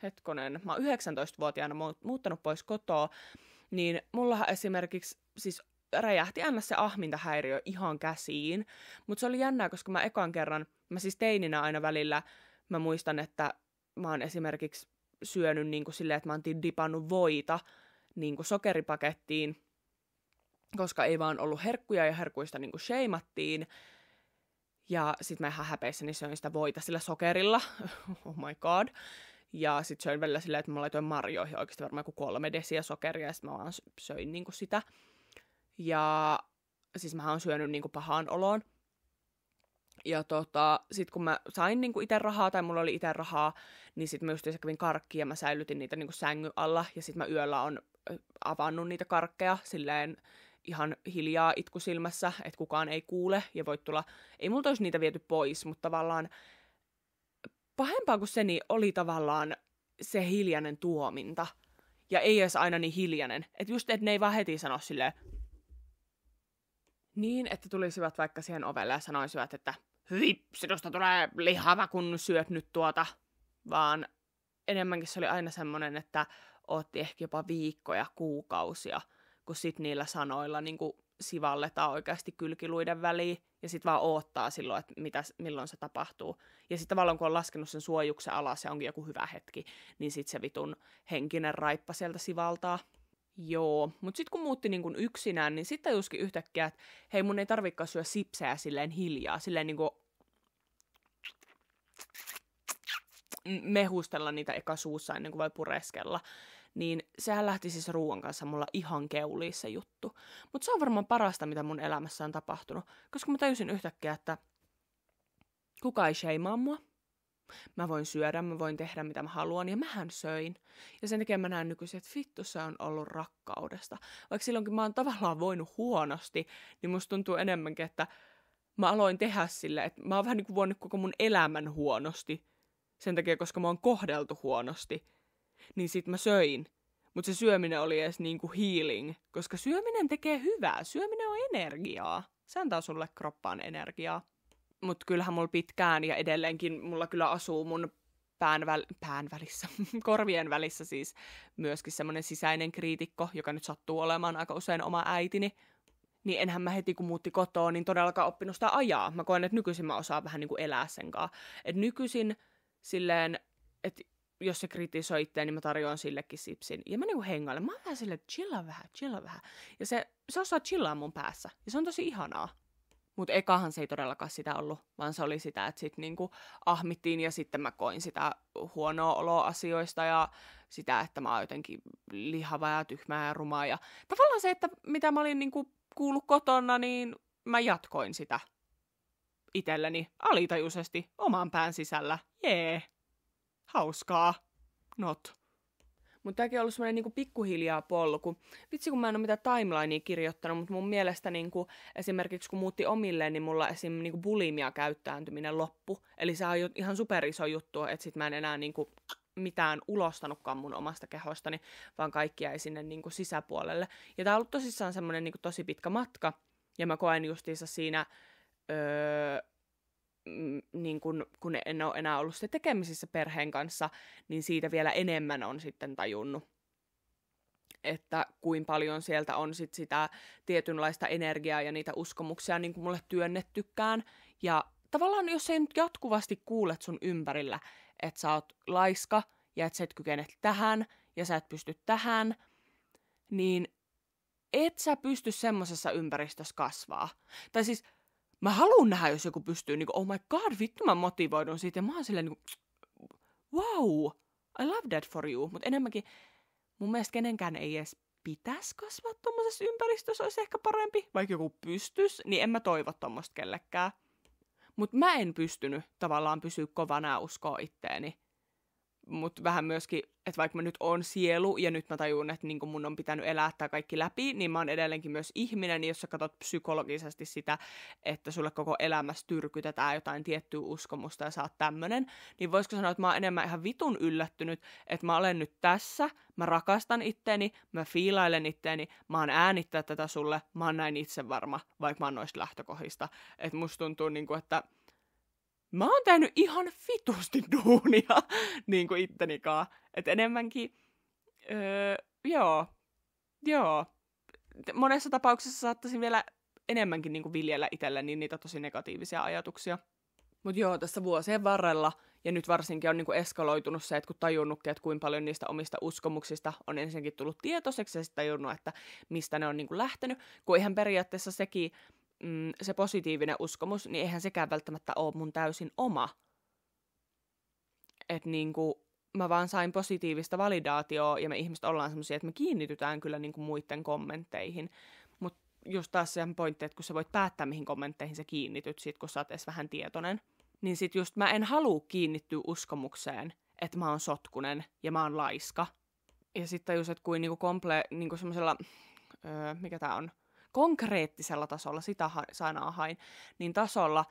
hetkonen, mä oon 19-vuotiaana muuttanut pois kotoa, niin mullahan esimerkiksi siis räjähti ns. Se ahmintahäiriö ihan käsiin, mutta se oli jännää, koska mä ekan kerran, mä siis teininä aina välillä, mä muistan, että mä oon esimerkiksi syönyt niin kuin silleen, että mä oon dipannut voita niin kuin sokeripakettiin, koska ei vaan ollut herkkuja ja herkuista niin kuin sheimattiin. Ja sit mä ihan häpeissäni söin sitä voita sillä sokerilla. Oh my god. Ja sit söin välillä silleen, että mä laitoin marjoihin oikeasti varmaan joku 3 desiä sokeria ja sit mä vaan söin niinku sitä. Ja siis mä oon syönyt niinku pahaan oloon. Ja sit kun mä sain niinku ite rahaa tai mulla oli ite rahaa, niin sit mä just kävin karkkiin ja mä säilytin niitä niinku sängyn alla. Ja sit mä yöllä on avannut niitä karkkeja silleen ihan hiljaa itkusilmässä, että kukaan ei kuule ja voi tulla, ei multa olisi niitä viety pois, mutta tavallaan pahempaa kuin se niin oli tavallaan se hiljainen tuominta. Ja ei edes aina niin hiljainen. Että just, että ne ei vaan heti sano silleen niin, että tulisivat vaikka siihen ovelle ja sanoisivat, että hyi, sinusta tulee lihava, kun syöt nyt tuota. Vaan enemmänkin se oli aina semmoinen, että ootti ehkä jopa viikkoja, kuukausia, kun sit niillä sanoilla niin sivalletaan oikeasti kylkiluiden väliin, ja sit vaan oottaa silloin, että milloin se tapahtuu. Ja sit tavallaan, kun on laskenut sen suojuksen alas ja onkin joku hyvä hetki, niin sit se vitun henkinen raippa sieltä sivaltaa. Joo, mut sit kun muutti niin kuin yksinään, niin sitten tajuskin yhtäkkiä, että hei, mun ei tarvikaan syödä sipsejä silleen hiljaa, silleen niin kuin mehustella niitä eka suussa ennen kuin voi pureskella. Niin sehän lähti siis ruoan kanssa mulla ihan keuliin se juttu. Mutta se on varmaan parasta, mitä mun elämässä on tapahtunut. Koska mä tajusin yhtäkkiä, että kukaan ei sheimaa mua. Mä voin syödä, mä voin tehdä mitä mä haluan ja mähän söin. Ja sen takia mä näen nykyisin, että vittu se on ollut rakkaudesta. Vaikka silloinkin mä oon tavallaan voinut huonosti, niin musta tuntuu enemmänkin, että mä aloin tehdä silleen, että mä oon vähän niin kuin voinut koko mun elämän huonosti. Sen takia, koska mä oon kohdeltu huonosti. Niin sit mä söin. Mutta se syöminen oli edes niinku healing, koska syöminen tekee hyvää. Syöminen on energiaa. Se antaa sulle kroppaan energiaa. Mutta kyllähän mulla pitkään ja edelleenkin mulla kyllä asuu mun pään välissä, korvien välissä siis myöskin semmoinen sisäinen kriitikko, joka nyt sattuu olemaan aika usein oma äitini. Niin enhän mä heti kun muutti kotoa, niin todellakaan oppinut sitä ajaa. Mä koen, että nykyisin mä osaan vähän niinku elää sen kanssa. Että nykyisin silleen, että jos se kritisoi itseään, niin mä tarjoan sillekin sipsin. Ja mä niinku hengailen. Mä oon vähän silleen, chilla vähän. Ja se osaa chillaa mun päässä. Ja se on tosi ihanaa. Mutta ekahan se ei todellakaan sitä ollut, vaan se oli sitä, että sit niinku ahmittiin ja sitten mä koin sitä huonoa oloa asioista ja sitä, että mä oon jotenkin lihava ja tyhmää ja rumaa. Ja tavallaan se, että mitä mä olin niinku kuulu kotona, niin mä jatkoin sitä itselleni alitajuisesti oman pään sisällä. Jee, hauskaa, not. Mutta tämäkin on ollut semmoinen niinku pikkuhiljaa polku. Vitsi, kun mä en ole mitään timelinea kirjoittanut, mutta mun mielestä niinku, esimerkiksi kun muutti omilleen, niin mulla esim. Niinku bulimia käyttäytyminen loppu. Eli se on ihan superiso juttu, että sit mä en enää niinku mitään ulostanutkaan mun omasta kehostani, vaan kaikki jäi sinne niinku sisäpuolelle. Ja tää on ollut tosissaan semmoinen niinku tosi pitkä matka, ja mä koen justiinsa siinä, niin kun en ole enää ollut se tekemisissä perheen kanssa, niin siitä vielä enemmän on sitten tajunnut, että kuinka paljon sieltä on sit sitä tietynlaista energiaa ja niitä uskomuksia niin kuin mulle työnnettykään. Ja tavallaan jos ei nyt jatkuvasti kuulet sun ympärillä, että sä oot laiska ja että sä et kykene tähän ja sä et pysty tähän, niin et sä pysty semmosessa ympäristössä kasvaa. Tai siis mä haluan nähdä, jos joku pystyy, niin kuin, oh my god, vittu mä motivoidun siitä, ja mä oon silleen, niin kuin, wow, I love that for you. Mutta enemmänkin, mun mielestä kenenkään ei edes pitäisi kasvaa tommosessa ympäristössä, olisi ehkä parempi, vaikka joku pystyisi, niin en mä toivo tommoista kellekään. Mutta mä en pystynyt tavallaan pysyä kovana ja uskoa itteeni. Mutta vähän myöskin, että vaikka mä nyt oon sielu ja nyt mä tajun, että niin mun on pitänyt elää tää kaikki läpi, niin mä oon edelleenkin myös ihminen, jos sä katsot psykologisesti sitä, että sulle koko elämässä tyrkytetään jotain tiettyä uskomusta ja sä oot tämmönen, niin voisiko sanoa, että mä oon enemmän ihan vitun yllättynyt, että mä olen nyt tässä, mä rakastan itteeni, mä fiilailen itteeni, mä oon äänittää tätä sulle, mä oon näin itsevarma, vaikka mä oon noista lähtökohdista. Että musta tuntuu niinku, että mä oon tehnyt ihan vitusti duunia niin kuin ittenikaan. Että enemmänkin, joo. Monessa tapauksessa saattaisin vielä enemmänkin niin kuin viljellä itselleni niitä tosi negatiivisia ajatuksia. Mutta joo, tässä vuosien varrella, ja nyt varsinkin on niin kuin eskaloitunut se, että kun tajunnutkin, että kuinka paljon niistä omista uskomuksista on ensinnäkin tullut tietoiseksi, ja sitten tajunnut, että mistä ne on niin kuin lähtenyt, kun ihan periaatteessa sekin, se positiivinen uskomus, niin eihän sekään välttämättä ole mun täysin oma. Että niinku, mä vaan sain positiivista validaatioa, ja me ihmiset ollaan semmosia, että me kiinnitytään kyllä niinku muiden kommentteihin. Mutta just taas se pointti, että kun sä voit päättää, mihin kommentteihin sä kiinnityt, sit kun sä oot edes vähän tietoinen, niin sit just mä en halua kiinnittyä uskomukseen, että mä oon sotkunen ja mä oon laiska. Ja sit tajus, että kuin niinku semmosella, mikä tää on, konkreettisella tasolla, sitä sanaa hain, niin tasolla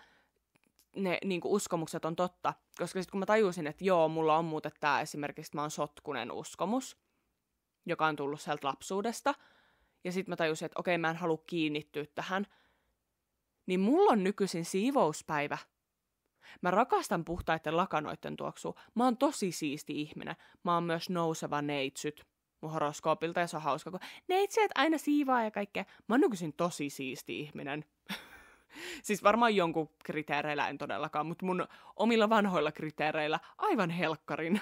ne niinku uskomukset on totta. Koska sitten kun mä tajusin, että joo, mulla on muuten tää esimerkiksi, että mä oon sotkunen uskomus, joka on tullut sieltä lapsuudesta, ja sitten mä tajusin, että okei, mä en halua kiinnittyä tähän, niin mulla on nykyisin siivouspäivä. Mä rakastan puhtaiden lakanoiden tuoksua. Mä oon tosi siisti ihminen. Mä oon myös nouseva neitsyt mun horoskoopilta, ja se on hauska, kun neitsyt aina siivaa ja kaikkea. Mä oon nykyisin tosi siisti ihminen. Siis varmaan jonkun kriteereillä en todellakaan, mutta mun omilla vanhoilla kriteereillä aivan helkkarin.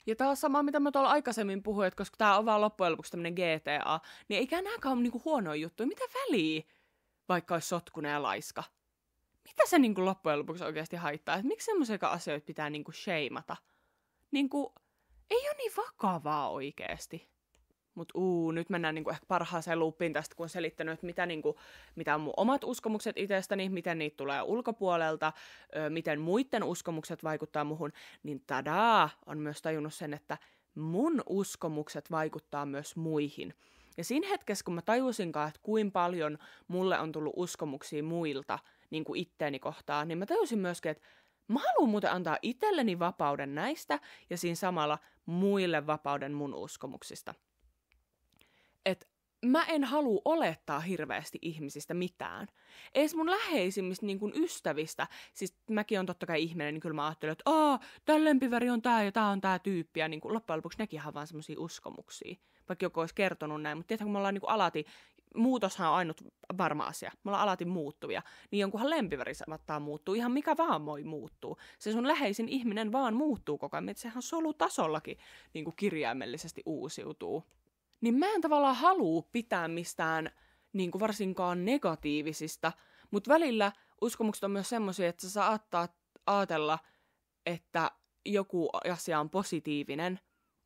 Ja tää on sama, mitä mä tuolla aikaisemmin puhuin, että koska tää on vaan loppujen lopuksi tämmönen GTA, niin eikä nääkään ole niinku huonoja juttuja. Mitä väliä, vaikka olisi sotkunen ja laiska? Mitä se niinku loppujen lopuksi oikeasti haittaa? Että miksi semmoisia asioita pitää niinku shameata? Niinku, ei ole niin vakavaa oikeasti. Mut nyt mennään niinku ehkä parhaaseen loopiin tästä, kun on selittänyt, että mitä on mun omat uskomukset itsestäni, miten niitä tulee ulkopuolelta, miten muiden uskomukset vaikuttaa muhun, niin tadaa, on myös tajunnut sen, että mun uskomukset vaikuttaa myös muihin. Ja siinä hetkessä, kun mä tajusinkaan, että kuinka paljon mulle on tullut uskomuksia muilta, niin kuin itteeni kohtaan, niin mä tajusin myöskin, että mä haluan muuten antaa itselleni vapauden näistä, ja siinä samalla muille vapauden mun uskomuksista. Että mä en halua olettaa hirveästi ihmisistä mitään. Ees mun läheisimmistä niin kuin ystävistä, siis mäkin on totta kai ihminen, niin kyllä mä ajattelen, että tää lempiväri on tää ja tää on tää tyyppi, ja niin kuin loppujen lopuksi nekin on vaan semmosia uskomuksia. Vaikka joku olisi kertonut näin, mutta tiedätkö, kun me ollaan niin kuin alati, muutoshan on ainut varma asia, me ollaan alati muuttuvia, niin jonkunhan lempiväri saattaa muuttua, ihan mikä vaan voi muuttuu. Se sun läheisin ihminen vaan muuttuu koko ajan, että sehän solutasollakin niin kuin kirjaimellisesti uusiutuu. Niin mä en tavallaan halua pitää mistään niin kuin varsinkaan negatiivisista, mutta välillä uskomukset on myös semmoisia, että sä saattaa ajatella, että joku asia on positiivinen,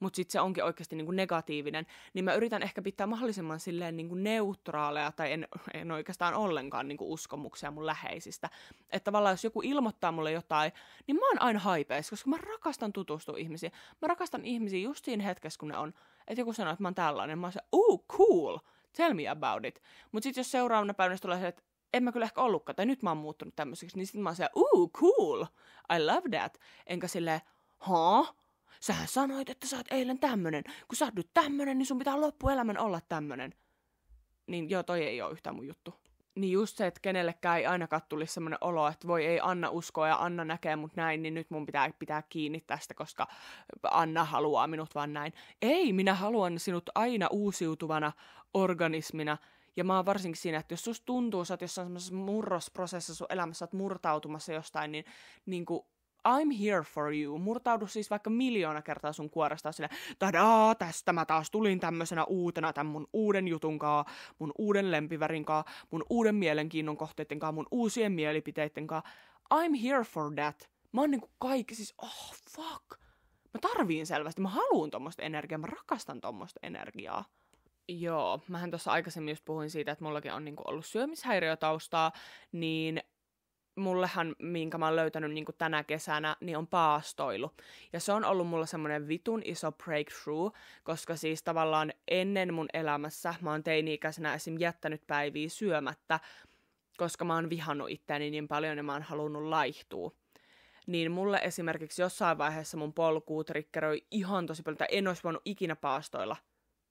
mutta sitten se onkin oikeasti niin kuin negatiivinen, niin mä yritän ehkä pitää mahdollisimman silleen niin kuin neutraaleja, tai en oikeastaan ollenkaan niin kuin uskomuksia mun läheisistä. Että tavallaan jos joku ilmoittaa mulle jotain, niin mä oon aina haipeissa, koska mä rakastan tutustua ihmisiin. Mä rakastan ihmisiä just siinä hetkessä, kun ne on. Että joku sanoo, että mä oon tällainen, mä oon se, cool, tell me about it. Mutta sitten jos seuraavana päivänä tulee se, että en mä kyllä ehkä ollutkaan, tai nyt mä oon muuttunut tämmöiseksi, niin sitten mä oon se, cool, I love that. Enkä silleen, sähän sanoit, että sä oot eilen tämmönen. Kun sä oot nyt tämmönen, niin sun pitää loppuelämän olla tämmönen. Niin joo, toi ei oo yhtään mun juttu. Niin just se, että kenellekään ei ainakaan tulisi semmoinen olo, että voi ei Anna uskoa ja Anna näkee mut näin, niin nyt mun pitää kiinni tästä, koska Anna haluaa minut vaan näin. Ei, minä haluan sinut aina uusiutuvana organismina. Ja mä oon varsinkin siinä, että jos susta tuntuu, sä oot jossain semmoisessa murrosprosessissa sun elämässä, oot murtautumassa jostain, niin kuin I'm here for you. Murtaudu siis vaikka 1,000,000 kertaa sun kuoresta silleen, tadaa, tästä mä taas tulin tämmöisenä uutena, tämän mun uuden jutunkaa, mun uuden lempivärinkaa, mun uuden mielenkiinnon kohteittenkaa, mun uusien mielipiteittenkaa. I'm here for that. Mä oon niinku kaikki, siis fuck. Mä tarviin selvästi, mä haluun tommoista energiaa, mä rakastan tommoista energiaa. Joo, mähän tuossa aikaisemmin just puhuin siitä, että mullakin on niinku ollut syömishäiriötaustaa, niin mullehan, minkä mä oon löytänyt niin kuin tänä kesänä, niin on paastoilu. Ja se on ollut mulla semmoinen vitun iso breakthrough, koska siis tavallaan ennen mun elämässä mä oon teini-ikäisenä esim. Jättänyt päiviä syömättä, koska mä oon vihannut itseäni niin paljon ja mä oon halunnut laihtua. Niin mulle esimerkiksi jossain vaiheessa mun polkuu triggeroi ihan tosi paljon, tai en olisi voinut ikinä paastoilla.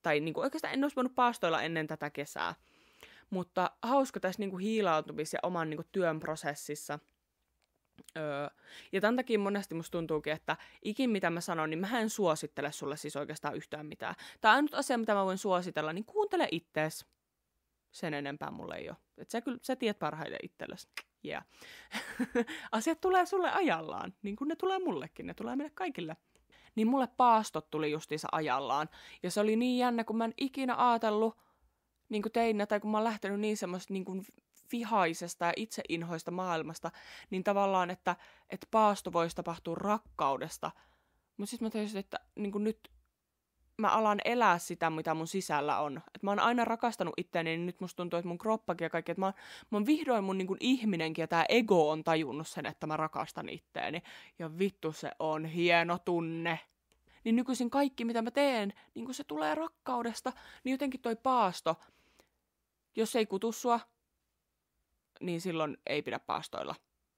Tai niin kuin oikeastaan en olisi voinut paastoilla ennen tätä kesää. Mutta hauska tässä niinku hiilautumis- ja oman niinku työn prosessissa. Ja tämän takia monesti musta tuntuukin, että ikin mitä mä sanon, niin mä en suosittele sulle siis oikeastaan yhtään mitään. Tämä ainut asia, mitä mä voin suositella, niin kuuntele ittees. Sen enempää mulle ei ole. Et sä tiedät parhaiten itsellesi. Yeah. Asiat tulee sulle ajallaan, niin kuin ne tulee mullekin, ne tulee meille kaikille. Niin mulle paastot tuli justiinsa ajallaan. Ja se oli niin jännä, kun mä en ikinä ajatellut, niin kuin teinä, tai kun mä oon lähtenyt niin semmoista niin kuin vihaisesta ja itseinhoista maailmasta, niin tavallaan, että paasto voisi tapahtua rakkaudesta. Mutta sitten mä tajusin, että niin kuin nyt mä alan elää sitä, mitä mun sisällä on. Että mä oon aina rakastanut itseäni, niin nyt musta tuntuu, että mun kroppakin ja kaikki, että mä oon vihdoin mun niin kuin ihminenkin ja tää ego on tajunnut sen, että mä rakastan itteeni. Ja vittu, se on hieno tunne. Niin nykyisin kaikki, mitä mä teen, niin kun se tulee rakkaudesta, niin jotenkin toi paasto, jos ei kutu sua, niin silloin ei pidä paastoilla.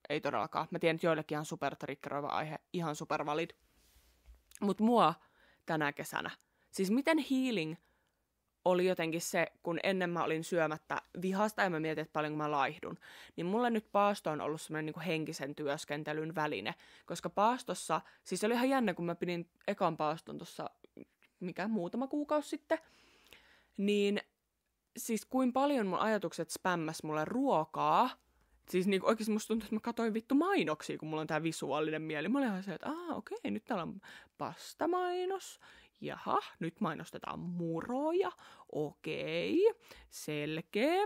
Ei todellakaan. Mä tiedän, että joillekin ihan supertriggeroiva aihe, ihan supervalid. Mut mua tänä kesänä. Siis miten healing oli jotenkin se, kun ennen mä olin syömättä vihasta ja mä mietin, että paljonko mä laihdun. Niin mulle nyt paasto on ollut semmoinen niin henkisen työskentelyn väline. Koska paastossa, siis oli ihan jännä, kun mä pidin ekan paaston tuossa, muutama kuukausi sitten, niin siis kuin paljon mun ajatukset spämmäs mulle ruokaa. Siis niin oikeasti musta tuntuu, että mä katsoin vittu mainoksia, kun mulla on tää visuaalinen mieli. Mä olin ihan se, että okei, nyt täällä on pastamainos. Jaha, nyt mainostetaan muroja. Okei, selkeä.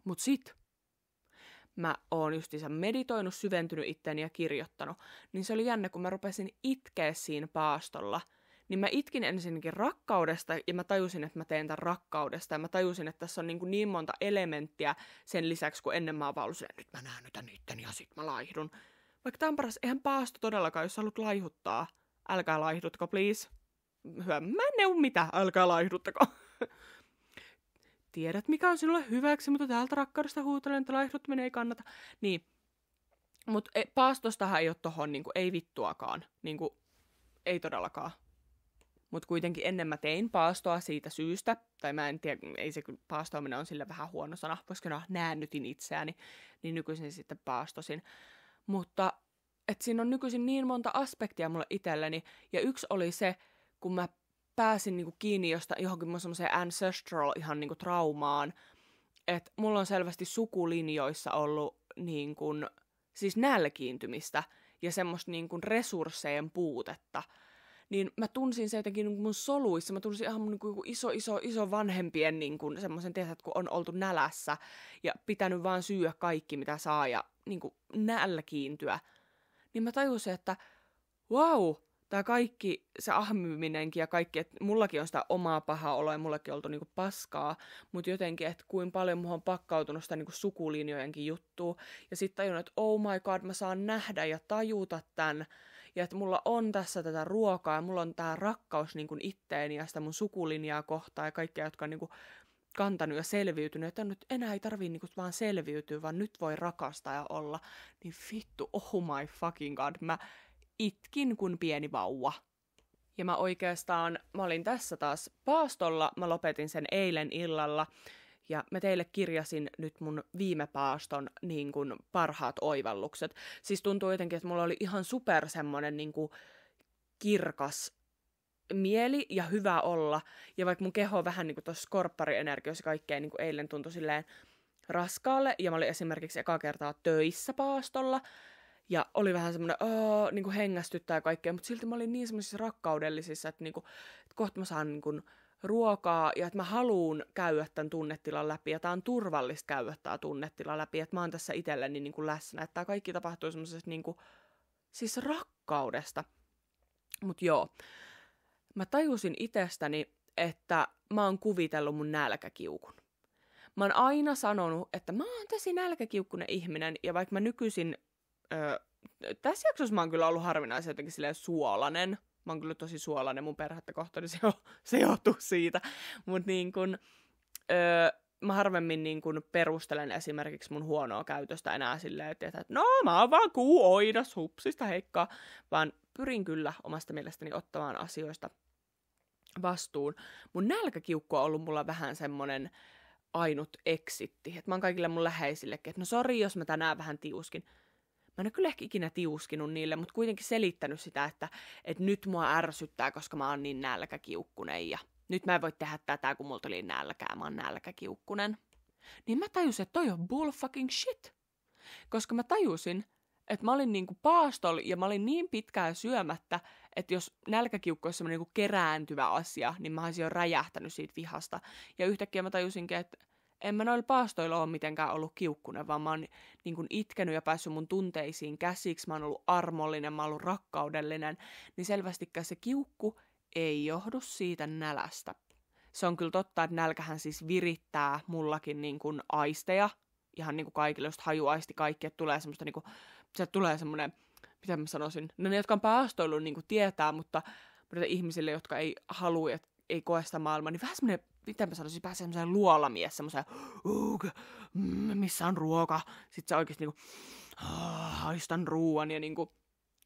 Mut sit mä oon justiinsa meditoinut, syventynyt itteeni ja kirjoittanut. Niin se oli jännä, kun mä rupesin itkeä siinä paastolla. Niin mä itkin ensinnäkin rakkaudesta, ja mä tajusin, että mä teen tämän rakkaudesta, ja mä tajusin, että tässä on niin monta elementtiä sen lisäksi, kun ennen mä oon vaan ollut silleen, nyt mä näännytän itteni, ja sit mä laihdun. Vaikka tämän paras, eihän paasto todellakaan, jos sä haluat laihuttaa. Älkää laihdutko, please. Hyvä, mä en neuvo mitä, älkää laihduttako. Tiedät, mikä on sinulle hyväksi, mutta täältä rakkaudesta huutelen, että laihduttaminen ei kannata. Niin, mutta paastostahan ei ole tohon, niinku, ei vittuakaan. Niinku, ei todellakaan. Mutta kuitenkin ennen mä tein paastoa siitä syystä, tai mä en tiedä, ei se kyllä paastoaminen on sille vähän huono sana, koska näännytin itseäni, niin nykyisin sitten paastosin. Mutta että siinä on nykyisin niin monta aspektia mulle itselleni, ja yksi oli se, kun mä pääsin niinku kiinni johonkin mun semmoiseen ancestral ihan niinku traumaan, että mulla on selvästi sukulinjoissa ollut niinku, siis nälkiintymistä ja semmoista niinku resursseen puutetta. Niin mä tunsin se jotenkin mun soluissa, mä tunsin ihan mun niinku iso vanhempien niinku semmoisen, tiedät, kun on oltu nälässä ja pitänyt vaan syödä kaikki mitä saa ja niinku nälkiintyä. Niin mä tajusin, että wow, tää kaikki, se ahmiminenkin ja kaikki, että mullakin on sitä omaa pahaa oloa ja mullakin on oltu niinku paskaa, mutta jotenkin, että kuin paljon mulla on pakkautunut sitä niinku sukulinjojenkin juttua. Ja sitten tajun, että oh my god, mä saan nähdä ja tajuta tän. Ja että mulla on tässä tätä ruokaa ja mulla on tää rakkaus niinku itteeni ja sitä mun sukulinjaa kohtaan ja kaikkea, jotka on niinku kantanut ja selviytynyt, että nyt enää ei tarvii niinku vaan selviytyä, vaan nyt voi rakastaa ja olla. Niin vittu, oh my fucking god, mä itkin kuin pieni vauva. Ja mä olin tässä taas paastolla, mä lopetin sen eilen illalla, ja mä teille kirjasin nyt mun viime paaston niin kuin parhaat oivallukset. Siis tuntuu jotenkin, että mulla oli ihan super semmonen niin kuin kirkas mieli ja hyvä olla. Ja vaikka mun keho on vähän niin kuin tuossa skorppari-energiossa kaikkeen niin kuin eilen tuntui silleen raskaalle, ja mä olin esimerkiksi eka kertaa töissä paastolla, ja oli vähän semmoinen, niin kuin hengästyttää ja kaikkea, mutta silti mä olin niin semmoisissa rakkaudellisissa, että, niin kuin, että kohta mä saan niin kuin ruokaa, ja että mä haluun käydä tämän tunnetilan läpi, ja tää on turvallista käydä tää tunnetila läpi, että mä oon tässä itselleni niin kuin läsnä, että tää kaikki tapahtuu semmoisesta niin kuin, siis rakkaudesta. Mut joo, mä tajusin itsestäni, että mä oon kuvitellut mun nälkäkiukun. Mä oon aina sanonut, että mä oon tosi nälkäkiukkunen ihminen, ja vaikka mä nykyisin, tässä jaksossa mä oon kyllä ollut harvinaisen jotenkin silleen suolainen. Mä oon kyllä tosi suolainen mun perhettä kohtaan, niin se johtuu siitä. Mutta niin kun, mä harvemmin niin kun perustelen esimerkiksi mun huonoa käytöstä enää silleen, että no mä oon vaan oidas, hupsista heikkaa. Vaan pyrin kyllä omasta mielestäni ottamaan asioista vastuun. Mun nälkäkiukku on ollut mulla vähän semmonen ainut eksitti. Että mä oon kaikille mun läheisillekin, että no sori, jos mä tänään vähän tiuskin. Mä en ole kyllä ehkä ikinä tiuskinut niille, mutta kuitenkin selittänyt sitä, että nyt mua ärsyttää, koska mä oon niin nälkäkiukkunen ja nyt mä en voi tehdä tätä, kun mulla tuli nälkää, mä oon nälkäkiukkunen. Niin mä tajusin, että toi on bull fucking shit. Koska mä tajusin, että mä olin niinku paastolla ja mä olin niin pitkään syömättä, että jos nälkäkiukku olisi semmoinen niinku kerääntyvä asia, niin mä olisin jo räjähtänyt siitä vihasta. Ja yhtäkkiä mä tajusinkin, että en mä noilla paastoilla ole mitenkään ollut kiukkunen, vaan mä oon niin kuin itkenyt ja päässyt mun tunteisiin käsiksi, mä oon ollut armollinen, mä oon ollut rakkaudellinen, niin selvästikään se kiukku ei johdu siitä nälästä. Se on kyllä totta, että nälkähän siis virittää mullakin niin kuin aisteja, ihan niin kuin kaikille, just hajuaisti kaikki, että tulee semmoista niin kuin, sieltä tulee semmoinen, mitä mä sanoisin, no ne, jotka on paastoillut, niin kuin tietää, mutta ihmisille, jotka ei halua, että ei koe sitä maailmaa, niin vähän semmoinen, miten mä sanoisin, pääsee semmoiseen luolamies, semmoiseen, missä on ruoka, sit sä oikeesti niinku, haistan ruuan, ja niinku,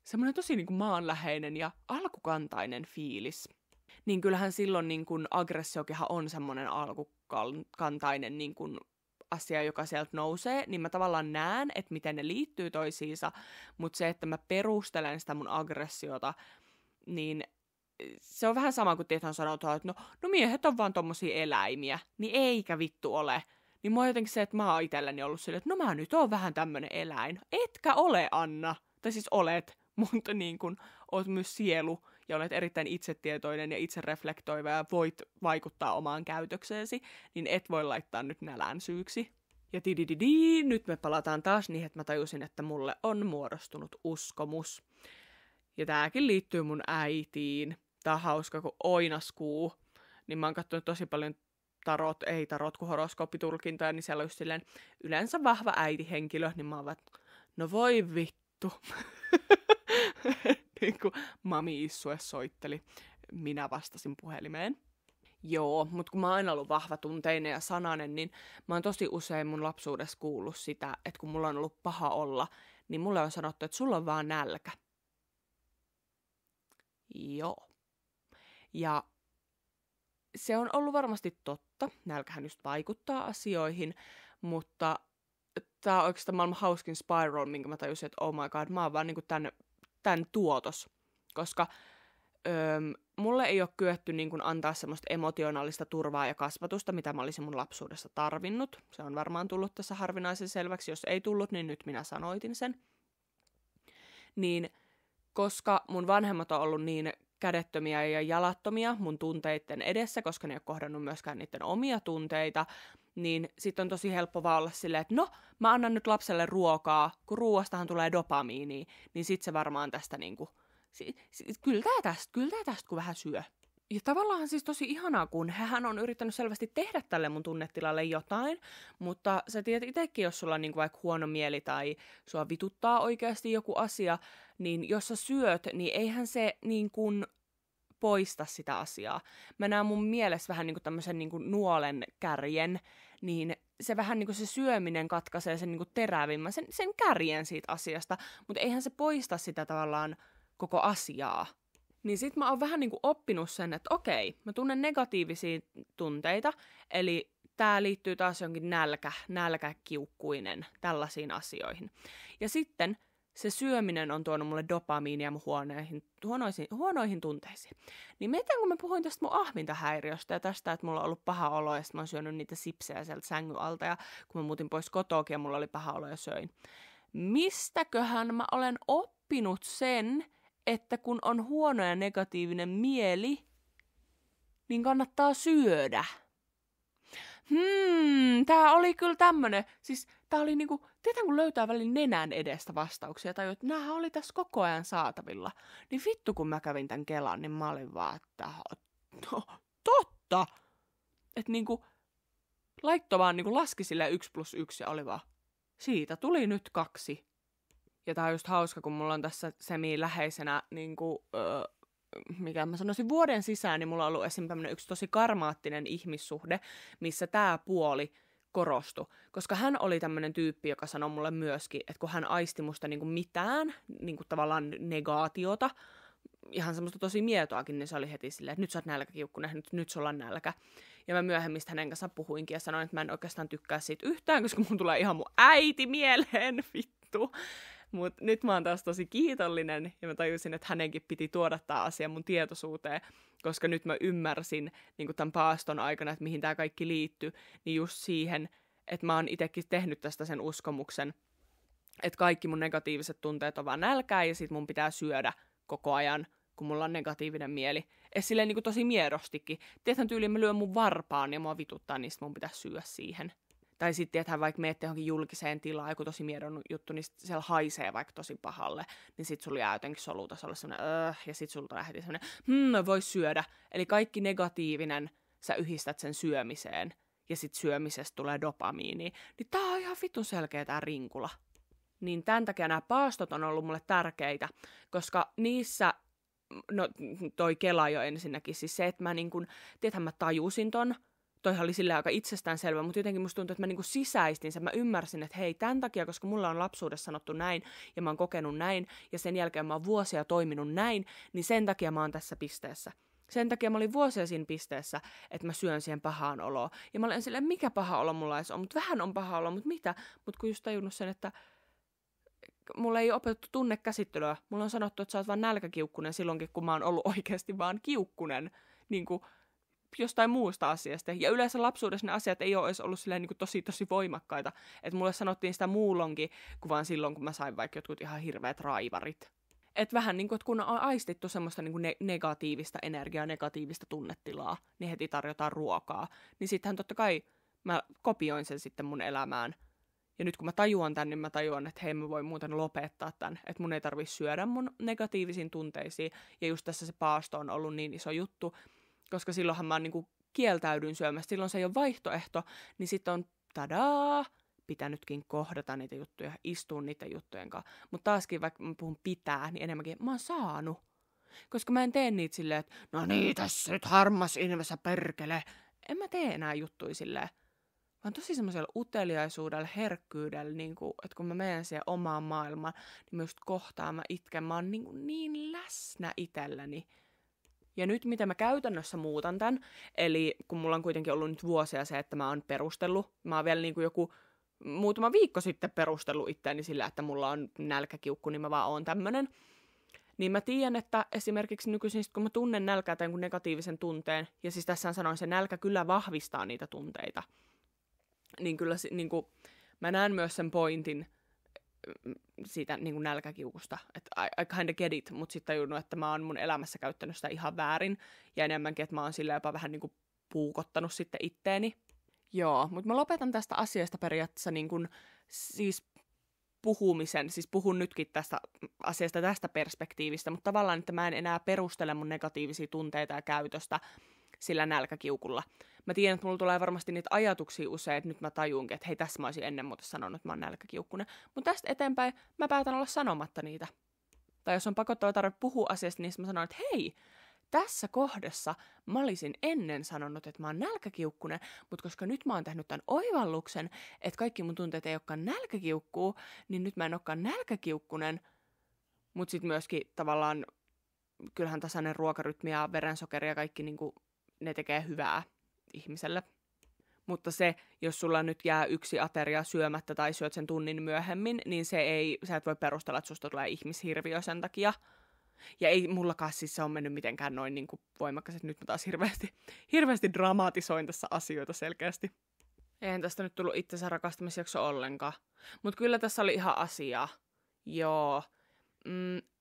semmoinen tosi niinku maanläheinen ja alkukantainen fiilis. Niin kyllähän silloin niinku aggressiokinhan on semmoinen alkukantainen niinku asia, joka sieltä nousee, niin mä tavallaan näen, että miten ne liittyy toisiinsa, mutta se, että mä perustelen sitä mun aggressiota, niin se on vähän sama kuin tietysti sanotaan, että no miehet on vaan tommosia eläimiä, niin eikä vittu ole. Niin mua jotenkin se, että mä oon itselläni ollut silleen, että no mä nyt oon vähän tämmönen eläin. Etkä ole, Anna. Tai siis olet, mutta niin kun oot myös sielu ja olet erittäin itsetietoinen ja itsereflektoiva ja voit vaikuttaa omaan käytökseesi, niin et voi laittaa nyt nälän syyksi. Ja nyt me palataan taas niin, että mä tajusin, että mulle on muodostunut uskomus. Ja tääkin liittyy mun äitiin. Tää on hauska, kun oinaskuu, niin mä oon katsonut tosi paljon tarot kuin horoskooppitulkintoja, niin siellä on just silleen yleensä vahva äitihenkilö, niin mä oon vaan, no voi vittu. Niin kuin mami Issue soitteli, minä vastasin puhelimeen. Joo, mutta kun mä oon aina ollut vahvatunteinen ja sananen, niin mä oon tosi usein mun lapsuudessa kuullut sitä, että kun mulla on ollut paha olla, niin mulle on sanottu, että sulla on vaan nälkä. Joo. Ja se on ollut varmasti totta. Nälkähän just vaikuttaa asioihin, mutta tää on oikeastaan maailman hauskin spiral, minkä mä tajusin, että oh my god, mä oon vaan niinku tän tuotos. Koska mulle ei ole kyetty niinku antaa semmoista emotionaalista turvaa ja kasvatusta, mitä mä olisin mun lapsuudessa tarvinnut. Se on varmaan tullut tässä harvinaisen selväksi. Jos ei tullut, niin nyt minä sanoitin sen. Niin koska mun vanhemmat on ollut niin kädettömiä ja jalattomia mun tunteiden edessä, koska ne ei ole kohdannut myöskään niiden omia tunteita, niin sit on tosi helppo vaan olla silleen, että no, mä annan nyt lapselle ruokaa, kun ruoastahan tulee dopamiinia, niin sit se varmaan tästä niinku Kyllä tää tästä kun vähän syö. Ja tavallaan siis tosi ihanaa, kun hän on yrittänyt selvästi tehdä tälle mun tunnetilalle jotain, mutta sä tiedät itsekin, jos sulla on niinku vaikka huono mieli tai sua vituttaa oikeasti joku asia, niin jos sä syöt, niin eihän se niin kuin poista sitä asiaa. Mä näen mun mielessä vähän niin kuin tämmöisen niin kuin nuolen kärjen, niin se vähän niin kuin se syöminen katkaisee sen niin kuin terävimmän, sen kärjen siitä asiasta, mutta eihän se poista sitä tavallaan koko asiaa. Niin sit mä oon vähän niin kuin oppinut sen, että okei, mä tunnen negatiivisia tunteita, eli tää liittyy taas jonkin nälkäkiukkuinen, tällaisiin asioihin. Ja sitten se syöminen on tuonut mulle dopamiinia mun huonoihin tunteisiin. Niin mietin, kun mä puhuin tästä mun ahmintahäiriöstä ja tästä, että mulla on ollut paha olo ja sit mä oon syönyt niitä sipsejä sieltä sängyn alta ja kun mä muutin pois kotoakin ja mulla oli paha olo ja söin. Mistäköhän mä olen oppinut sen, että kun on huono ja negatiivinen mieli, niin kannattaa syödä. Tää oli kyllä tämmönen, siis tää oli niinku, tietää kun löytää välin nenän edestä vastauksia, tai että näähän oli tässä koko ajan saatavilla. Niin vittu kun mä kävin tän Kelan, niin mä olin vaan, että totta! Että niinku, laitto vaan niinku laski silleen 1+1 ja oli vaan, siitä tuli nyt 2. Ja tää on just hauska, kun mulla on tässä semi-läheisenä niinku, mikä mä sanoisin, vuoden sisään, niin mulla on ollut esim. Tämmönen yksi tosi karmaattinen ihmissuhde, missä tää puoli korostui. Koska hän oli tämmönen tyyppi, joka sanoi mulle myöskin, että kun hän aisti musta niinku mitään, niinku tavallaan negaatiota, ihan semmoista tosi mietoakin, niin se oli heti silleen, että nyt sä oot nälkäkiukkunen, nyt sulla on nälkä. Ja mä myöhemmin hänen kanssa puhuinkin ja sanoin, että mä en oikeastaan tykkää siitä yhtään, koska mun tulee ihan mun äiti mieleen, vittu. Mutta nyt mä oon taas tosi kiitollinen ja mä tajusin, että hänenkin piti tuoda tää asia mun tietoisuuteen, koska nyt mä ymmärsin niin tämän paaston aikana, että mihin tää kaikki liittyy, niin just siihen, että mä oon itekin tehnyt tästä sen uskomuksen, että kaikki mun negatiiviset tunteet on vaan nälkää ja sit mun pitää syödä koko ajan, kun mulla on negatiivinen mieli. Et silleen niin kuin tosi miedostikin. Tiedätkö tyyliin mä lyön mun varpaan ja mua vituttaa, niin sit mun pitää syödä siihen. Tai sitten, että vaikka menette johonkin julkiseen tilaan, joku tosi miedon juttu, niin siellä haisee vaikka tosi pahalle, niin sit sulla jää jotenkin solutasolle semmoinen, ja sit sulta lähti semmoinen, voi syödä. Eli kaikki negatiivinen, sä yhdistät sen syömiseen, ja sit syömisestä tulee dopamiini. Niin tää on ihan vitun selkeä tää rinkula. Niin tämän takia nämä paastot on ollut mulle tärkeitä, koska niissä, no toi Kela jo ensinnäkin, siis se, että mä niin kun, tiedäthän mä tajusin ton, toihan oli silleen aika itsestäänselvä, mutta jotenkin musta tuntuu, että mä niinku sisäistin sen. Mä ymmärsin, että hei, tämän takia, koska mulla on lapsuudessa sanottu näin, ja mä oon kokenut näin, ja sen jälkeen mä oon vuosia toiminut näin, niin sen takia mä oon tässä pisteessä. Sen takia mä olin vuosia siinä pisteessä, että mä syön siihen pahaan oloon. Ja mä olen silleen, mikä paha olo mulla edes on, mutta vähän on paha olo, mutta mitä? Mutta kun just tajunnut sen, että mulla ei ole opetettu tunnekäsittelyä. Mulla on sanottu, että sä oot vaan nälkäkiukkunen silloinkin, kun mä oon ollut oikeasti vaan kiukkunen. Niinku jostain muusta asiasta. Ja yleensä lapsuudessa ne asiat ei ole edes ollut silleen niin kuin tosi voimakkaita. Että mulle sanottiin sitä muulloinkin, kuin vaan silloin, kun mä sain vaikka jotkut ihan hirveät raivarit. Että vähän niin kuin, että kun on aistittu semmoista niin kuin negatiivista energiaa, negatiivista tunnetilaa, niin heti tarjotaan ruokaa. Niin sittenhän totta kai mä kopioin sen sitten mun elämään. Ja nyt kun mä tajuan tän, niin mä tajuan, että hei, mä voin muuten lopettaa tän. Että mun ei tarvitse syödä mun negatiivisiin tunteisiin. Ja just tässä se paasto on ollut niin iso juttu, koska silloinhan mä niinku kieltäydyn syömästä. Silloin se ei ole vaihtoehto, niin sitten on tadaa, pitänytkin kohdata niitä juttuja, istua niiden juttujen kanssa. Mutta taaskin, vaikka mä puhun pitää, niin enemmänkin mä oon saanut. Koska mä en tee niitä silleen, että no niin, tässä nyt harmas ilmessä perkele. En mä tee enää juttuja silleen. Vaan tosi semmoisella uteliaisuudella, herkkyydellä, niinku, että kun mä menen siihen omaan maailmaan, niin mä just kohtaan, mä itken, mä oon niin läsnä itselläni. Ja nyt miten mä käytännössä muutan tämän, eli kun mulla on kuitenkin ollut nyt vuosia se, että mä oon perustellut, mä oon vielä niin kuin joku muutama viikko sitten perustellut itseäni sillä, että mulla on nälkäkiukku, niin mä vaan oon tämmönen. Niin mä tiedän, että esimerkiksi nykyisin, kun mä tunnen nälkää tai jonkun negatiivisen tunteen, ja siis tässä sanoin, se nälkä kyllä vahvistaa niitä tunteita, niin kyllä niin kuin, mä näen myös sen pointin siitä niin kuin nälkäkiukusta, että I kind of get it, mutta sitten tajunnut, että mä oon mun elämässä käyttänyt sitä ihan väärin, ja enemmänkin, että mä oon sillä jopa vähän niin kuin puukottanut sitten itteeni. Joo, mutta mä lopetan tästä asiasta periaatteessa niin kuin, siis puhumisen, siis puhun nytkin tästä asiasta tästä perspektiivistä, mutta tavallaan, että mä en enää perustele mun negatiivisia tunteita ja käytöstä sillä nälkäkiukulla. Mä tiedän, että mulla tulee varmasti niitä ajatuksia usein, että nyt mä tajunkin, että hei, tässä mä olisin ennen muuta sanonut, että mä oon nälkäkiukkunen. Mutta tästä eteenpäin mä päätän olla sanomatta niitä. Tai jos on pakottava tarve puhua asiasta, niin mä sanon, että hei, tässä kohdassa mä olisin ennen sanonut, että mä oon nälkäkiukkunen, mutta koska nyt mä oon tehnyt tämän oivalluksen, että kaikki mun tunteet ei olekaan nälkäkiukkuu, niin nyt mä en olekaan nälkäkiukkunen, mutta sitten myöskin tavallaan kyllähän tasainen ruokarytmi ja verensokeri ja kaikki niinku, ne tekee hyvää ihmiselle. Mutta se, jos sulla nyt jää yksi ateria syömättä tai syöt sen tunnin myöhemmin, niin sä et voi perustella, että susta tulee ihmishirviö sen takia. Ja ei mullakaan siis se on mennyt mitenkään noin niin kuin voimakkaasti, että nyt mä taas hirveästi dramatisoin tässä asioita selkeästi. Eihän tästä nyt tullut itsensä rakastamisjakso ollenkaan. Mutta kyllä tässä oli ihan asiaa. Joo.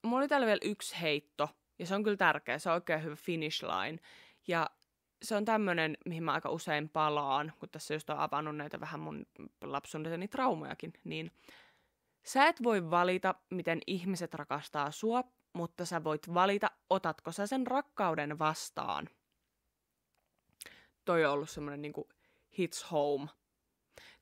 Mulla oli täällä vielä yksi heitto, ja se on kyllä tärkeä. Se on oikein hyvä finish line. Ja se on tämmönen, mihin mä aika usein palaan, kun tässä just on avannut näitä vähän mun lapsuudeni traumojakin, niin sä et voi valita, miten ihmiset rakastaa sua, mutta sä voit valita, otatko sä sen rakkauden vastaan. Toi on ollut semmoinen niinku hits home.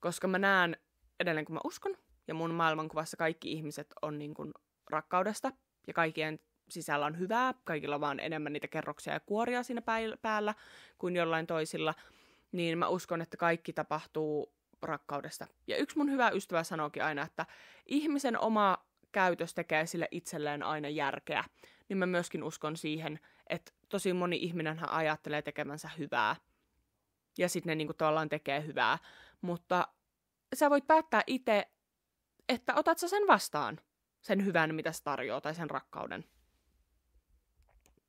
Koska mä näen edelleen, kun mä uskon, ja mun maailmankuvassa kaikki ihmiset on niinku rakkaudesta, ja kaikkien sisällä on hyvää, kaikilla on vaan enemmän niitä kerroksia ja kuoria siinä päällä kuin jollain toisilla, niin mä uskon, että kaikki tapahtuu rakkaudesta. Ja yksi mun hyvä ystävä sanookin aina, että ihmisen oma käytös tekee sille itselleen aina järkeä. Niin mä myöskin uskon siihen, että tosi moni ihminenhän ajattelee tekemänsä hyvää. Ja sitten ne niinku tavallaan tekee hyvää. Mutta sä voit päättää itse, että otat sä sen vastaan. Sen hyvän, mitä se tarjoaa, tai sen rakkauden.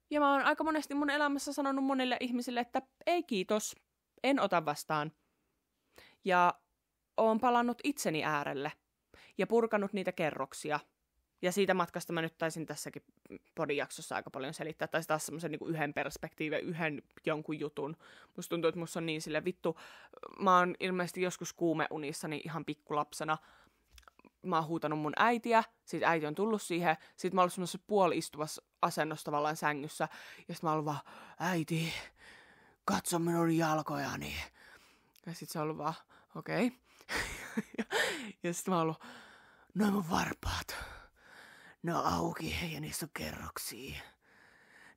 Ja mä oon aika monesti mun elämässä sanonut monille ihmisille, että ei kiitos, en ota vastaan. Ja oon palannut itseni äärelle ja purkanut niitä kerroksia. Ja siitä matkasta mä nyt taisin tässäkin podijaksossa aika paljon selittää, tai taas semmoisen niin kuin yhden perspektiivin, yhden jonkun jutun. Musta tuntuu, että musta on niin silleen, vittu, mä oon ilmeisesti joskus kuumeunissani ihan pikkulapsena. Mä oon huutanut mun äitiä, sit äiti on tullut siihen, sit mä oon ollut semmoisessa puoli-istuvassa asennossa tavallaan sängyssä, ja sit mä oon ollut vaan, äiti, katso minun jalkojani. Ja sit se on ollut vaan, okei. Ja sit mä oon ollut, noin mun varpaat. Ne on auki ja niissä on kerroksia.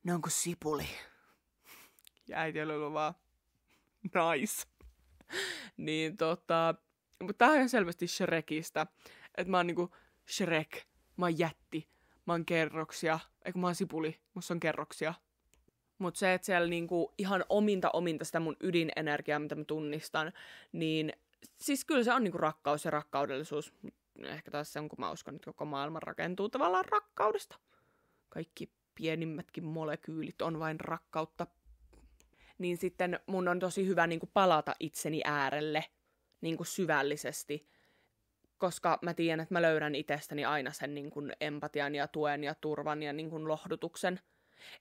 Ne on kuin sipuli. Ja äiti on ollut vaan, nice. Niin mutta tää on ihan selvästi Shrekistä. Että mä oon niinku Shrek, mä oon jätti, mä oon kerroksia. Eikö mä oon sipuli, musta on kerroksia. Mut se, että siellä niinku ihan ominta sitä mun ydinenergiaa, mitä mä tunnistan, niin siis kyllä se on niinku rakkaus ja rakkaudellisuus. Ehkä taas se on, kun mä uskon, että koko maailma rakentuu tavallaan rakkaudesta. Kaikki pienimmätkin molekyylit on vain rakkautta. Niin sitten mun on tosi hyvä niinku palata itseni äärelle niinku syvällisesti, koska mä tiedän, että mä löydän itsestäni aina sen niinku empatian ja tuen ja turvan ja niinku lohdutuksen.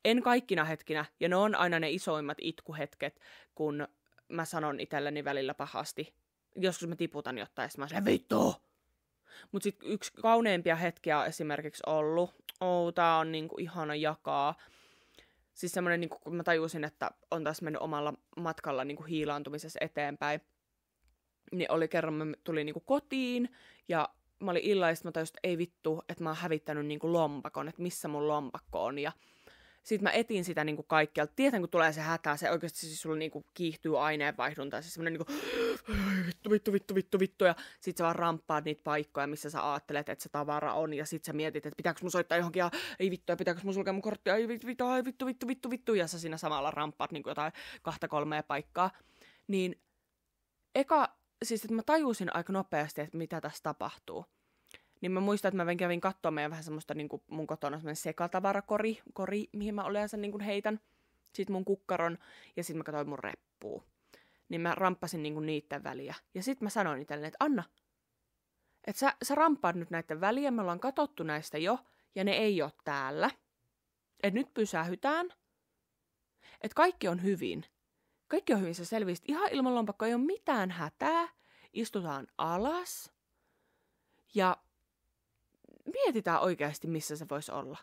En kaikkina hetkinä, ja ne on aina ne isoimmat itkuhetket, kun mä sanon itselleni välillä pahasti. Joskus mä tiputan jotain, ja mä sanon, vittu! Mut sit yksi kauneimpia hetkiä on esimerkiksi ollut, tää on niinku ihana jakaa. Siis semmonen, niinku, kun mä tajusin, että on taas mennyt omalla matkalla niinku hiilaantumisessa eteenpäin, niin oli kerran, mä tulin niinku kotiin, ja mä olin illalla, ja mä tajusin, että ei vittu, että mä oon hävittänyt niinku lompakon, että missä mun lompakko on, ja sit mä etin sitä niinku kaikkialta. Tiedän, kun tulee se hätä, se oikeasti siis sulla niinku kiihtyy aineenvaihdunta, se semmonen niinku vittu, ja sit sä vaan ramppaat niitä paikkoja, missä sä aattelet, että se tavara on, ja sit sä mietit, että pitääkö mun soittaa johonkin, ja ei vittu, ja pitääkö mun sulkea mun korttia, ei vittu, ja sä siinä samalla ramppaat niinku jotain 2-3 paikkaa. Niin siis että mä tajusin aika nopeasti, että mitä tässä tapahtuu. Niin mä muistan, että mä kävin katsoa meidän vähän semmoista niinku mun kotona semmoinen sekatavarakori, mihin mä yleensä niinku heitän sit mun kukkaron, ja sit mä katsoin mun reppua. Niin mä ramppasin niinku niitten väliä. Ja sit mä sanoin itselleni, että Anna, että sä ramppaat nyt näitten väliä, me ollaan katsottu näistä jo, ja ne ei oo täällä. Että nyt pysähytään. Että kaikki on hyvin. Kaikki on hyvin, sä selvisit ihan ilman lompakkoa, ei ole mitään hätää. Istutaan alas. Ja mietitään oikeasti, missä se voisi olla.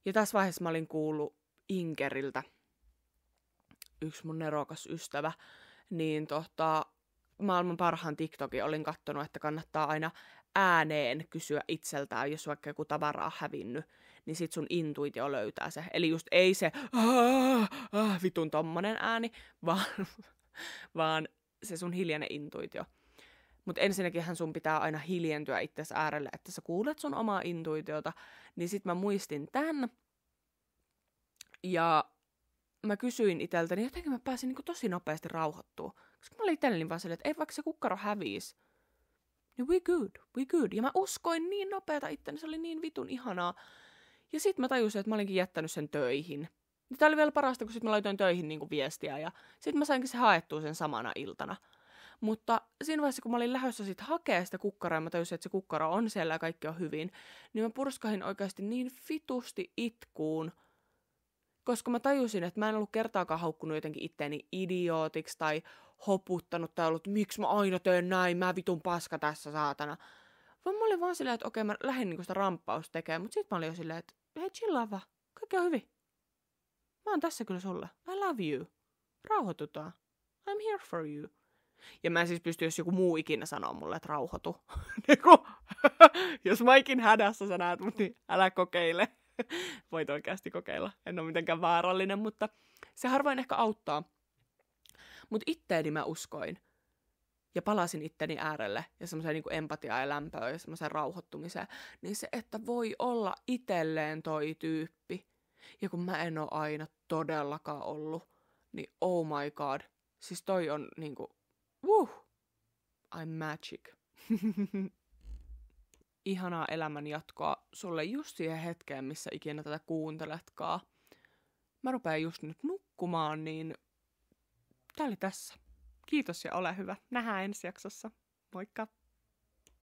Ja tässä vaiheessa mä olin kuullut Inkeriltä, yksi mun nerokas ystävä, niin maailman parhaan TikTokin olin kattonut, että kannattaa aina ääneen kysyä itseltään, jos vaikka joku tavara on hävinnyt, niin sit sun intuitio löytää se. Eli just ei se vitun tommonen ääni, vaan se sun hiljainen intuitio. Mutta ensinnäkin sun pitää aina hiljentyä itsesi äärelle, että sä kuulet sun omaa intuitiota. Niin sit mä muistin tän. Ja mä kysyin iteltäni, jotenkin mä pääsin niinku tosi nopeasti rauhoittua. Koska mä olin itselleni vaan silleen, että ei vaikka se kukkaro häviisi. Niin we good. Ja mä uskoin niin nopeata itteni, se oli niin vitun ihanaa. Ja sit mä tajusin, että mä olinkin jättänyt sen töihin. Ja tää oli vielä parasta, kun sit mä laitoin töihin niinku viestiä. Ja sit mä sainkin se haettua sen samana iltana. Mutta siinä vaiheessa, kun mä olin lähdössä sit hakea sitä kukkaroa, ja mä tajusin, että se kukkaro on siellä ja kaikki on hyvin, niin mä purskahin oikeasti niin vitusti itkuun, koska mä tajusin, että mä en ollut kertaakaan haukkunut jotenkin itteeni idiootiksi tai hoputtanut tai ollut, miksi mä aina teen näin, mä vitun paska tässä saatana. Vaan mä olin vaan silleen, että okei, mä lähdin niinku sitä ramppausta tekemään, mutta sit mä olin jo silleen, että hei, chillaa vaan, kaikki on hyvin. Mä oon tässä kyllä sulle. I love you. Rauhoitutaan. I'm here for you. Ja mä en siis pysty, jos joku muu ikinä sanoo mulle, että rauhoitu. Jos mä ikin hädässä sä näet mut, niin älä kokeile. Voit oikeasti kokeilla. En ole mitenkään vaarallinen, mutta se harvoin ehkä auttaa. Mut itteeni mä uskoin. Ja palasin itteni äärelle ja semmoiseen niin kuin empatiaan ja lämpöön ja semmoiseen rauhoittumiseen. Niin se, että voi olla itelleen toi tyyppi. Ja kun mä en ole aina todellakaan ollut, niin oh my god. Siis toi on niinku, I'm magic. Ihanaa elämän jatkoa sulle just siihen hetkeen, missä ikinä tätä kuunteletkaan. Mä rupean just nyt nukkumaan, niin tää oli tässä. Kiitos ja ole hyvä. Nähdään ensi jaksossa. Moikka!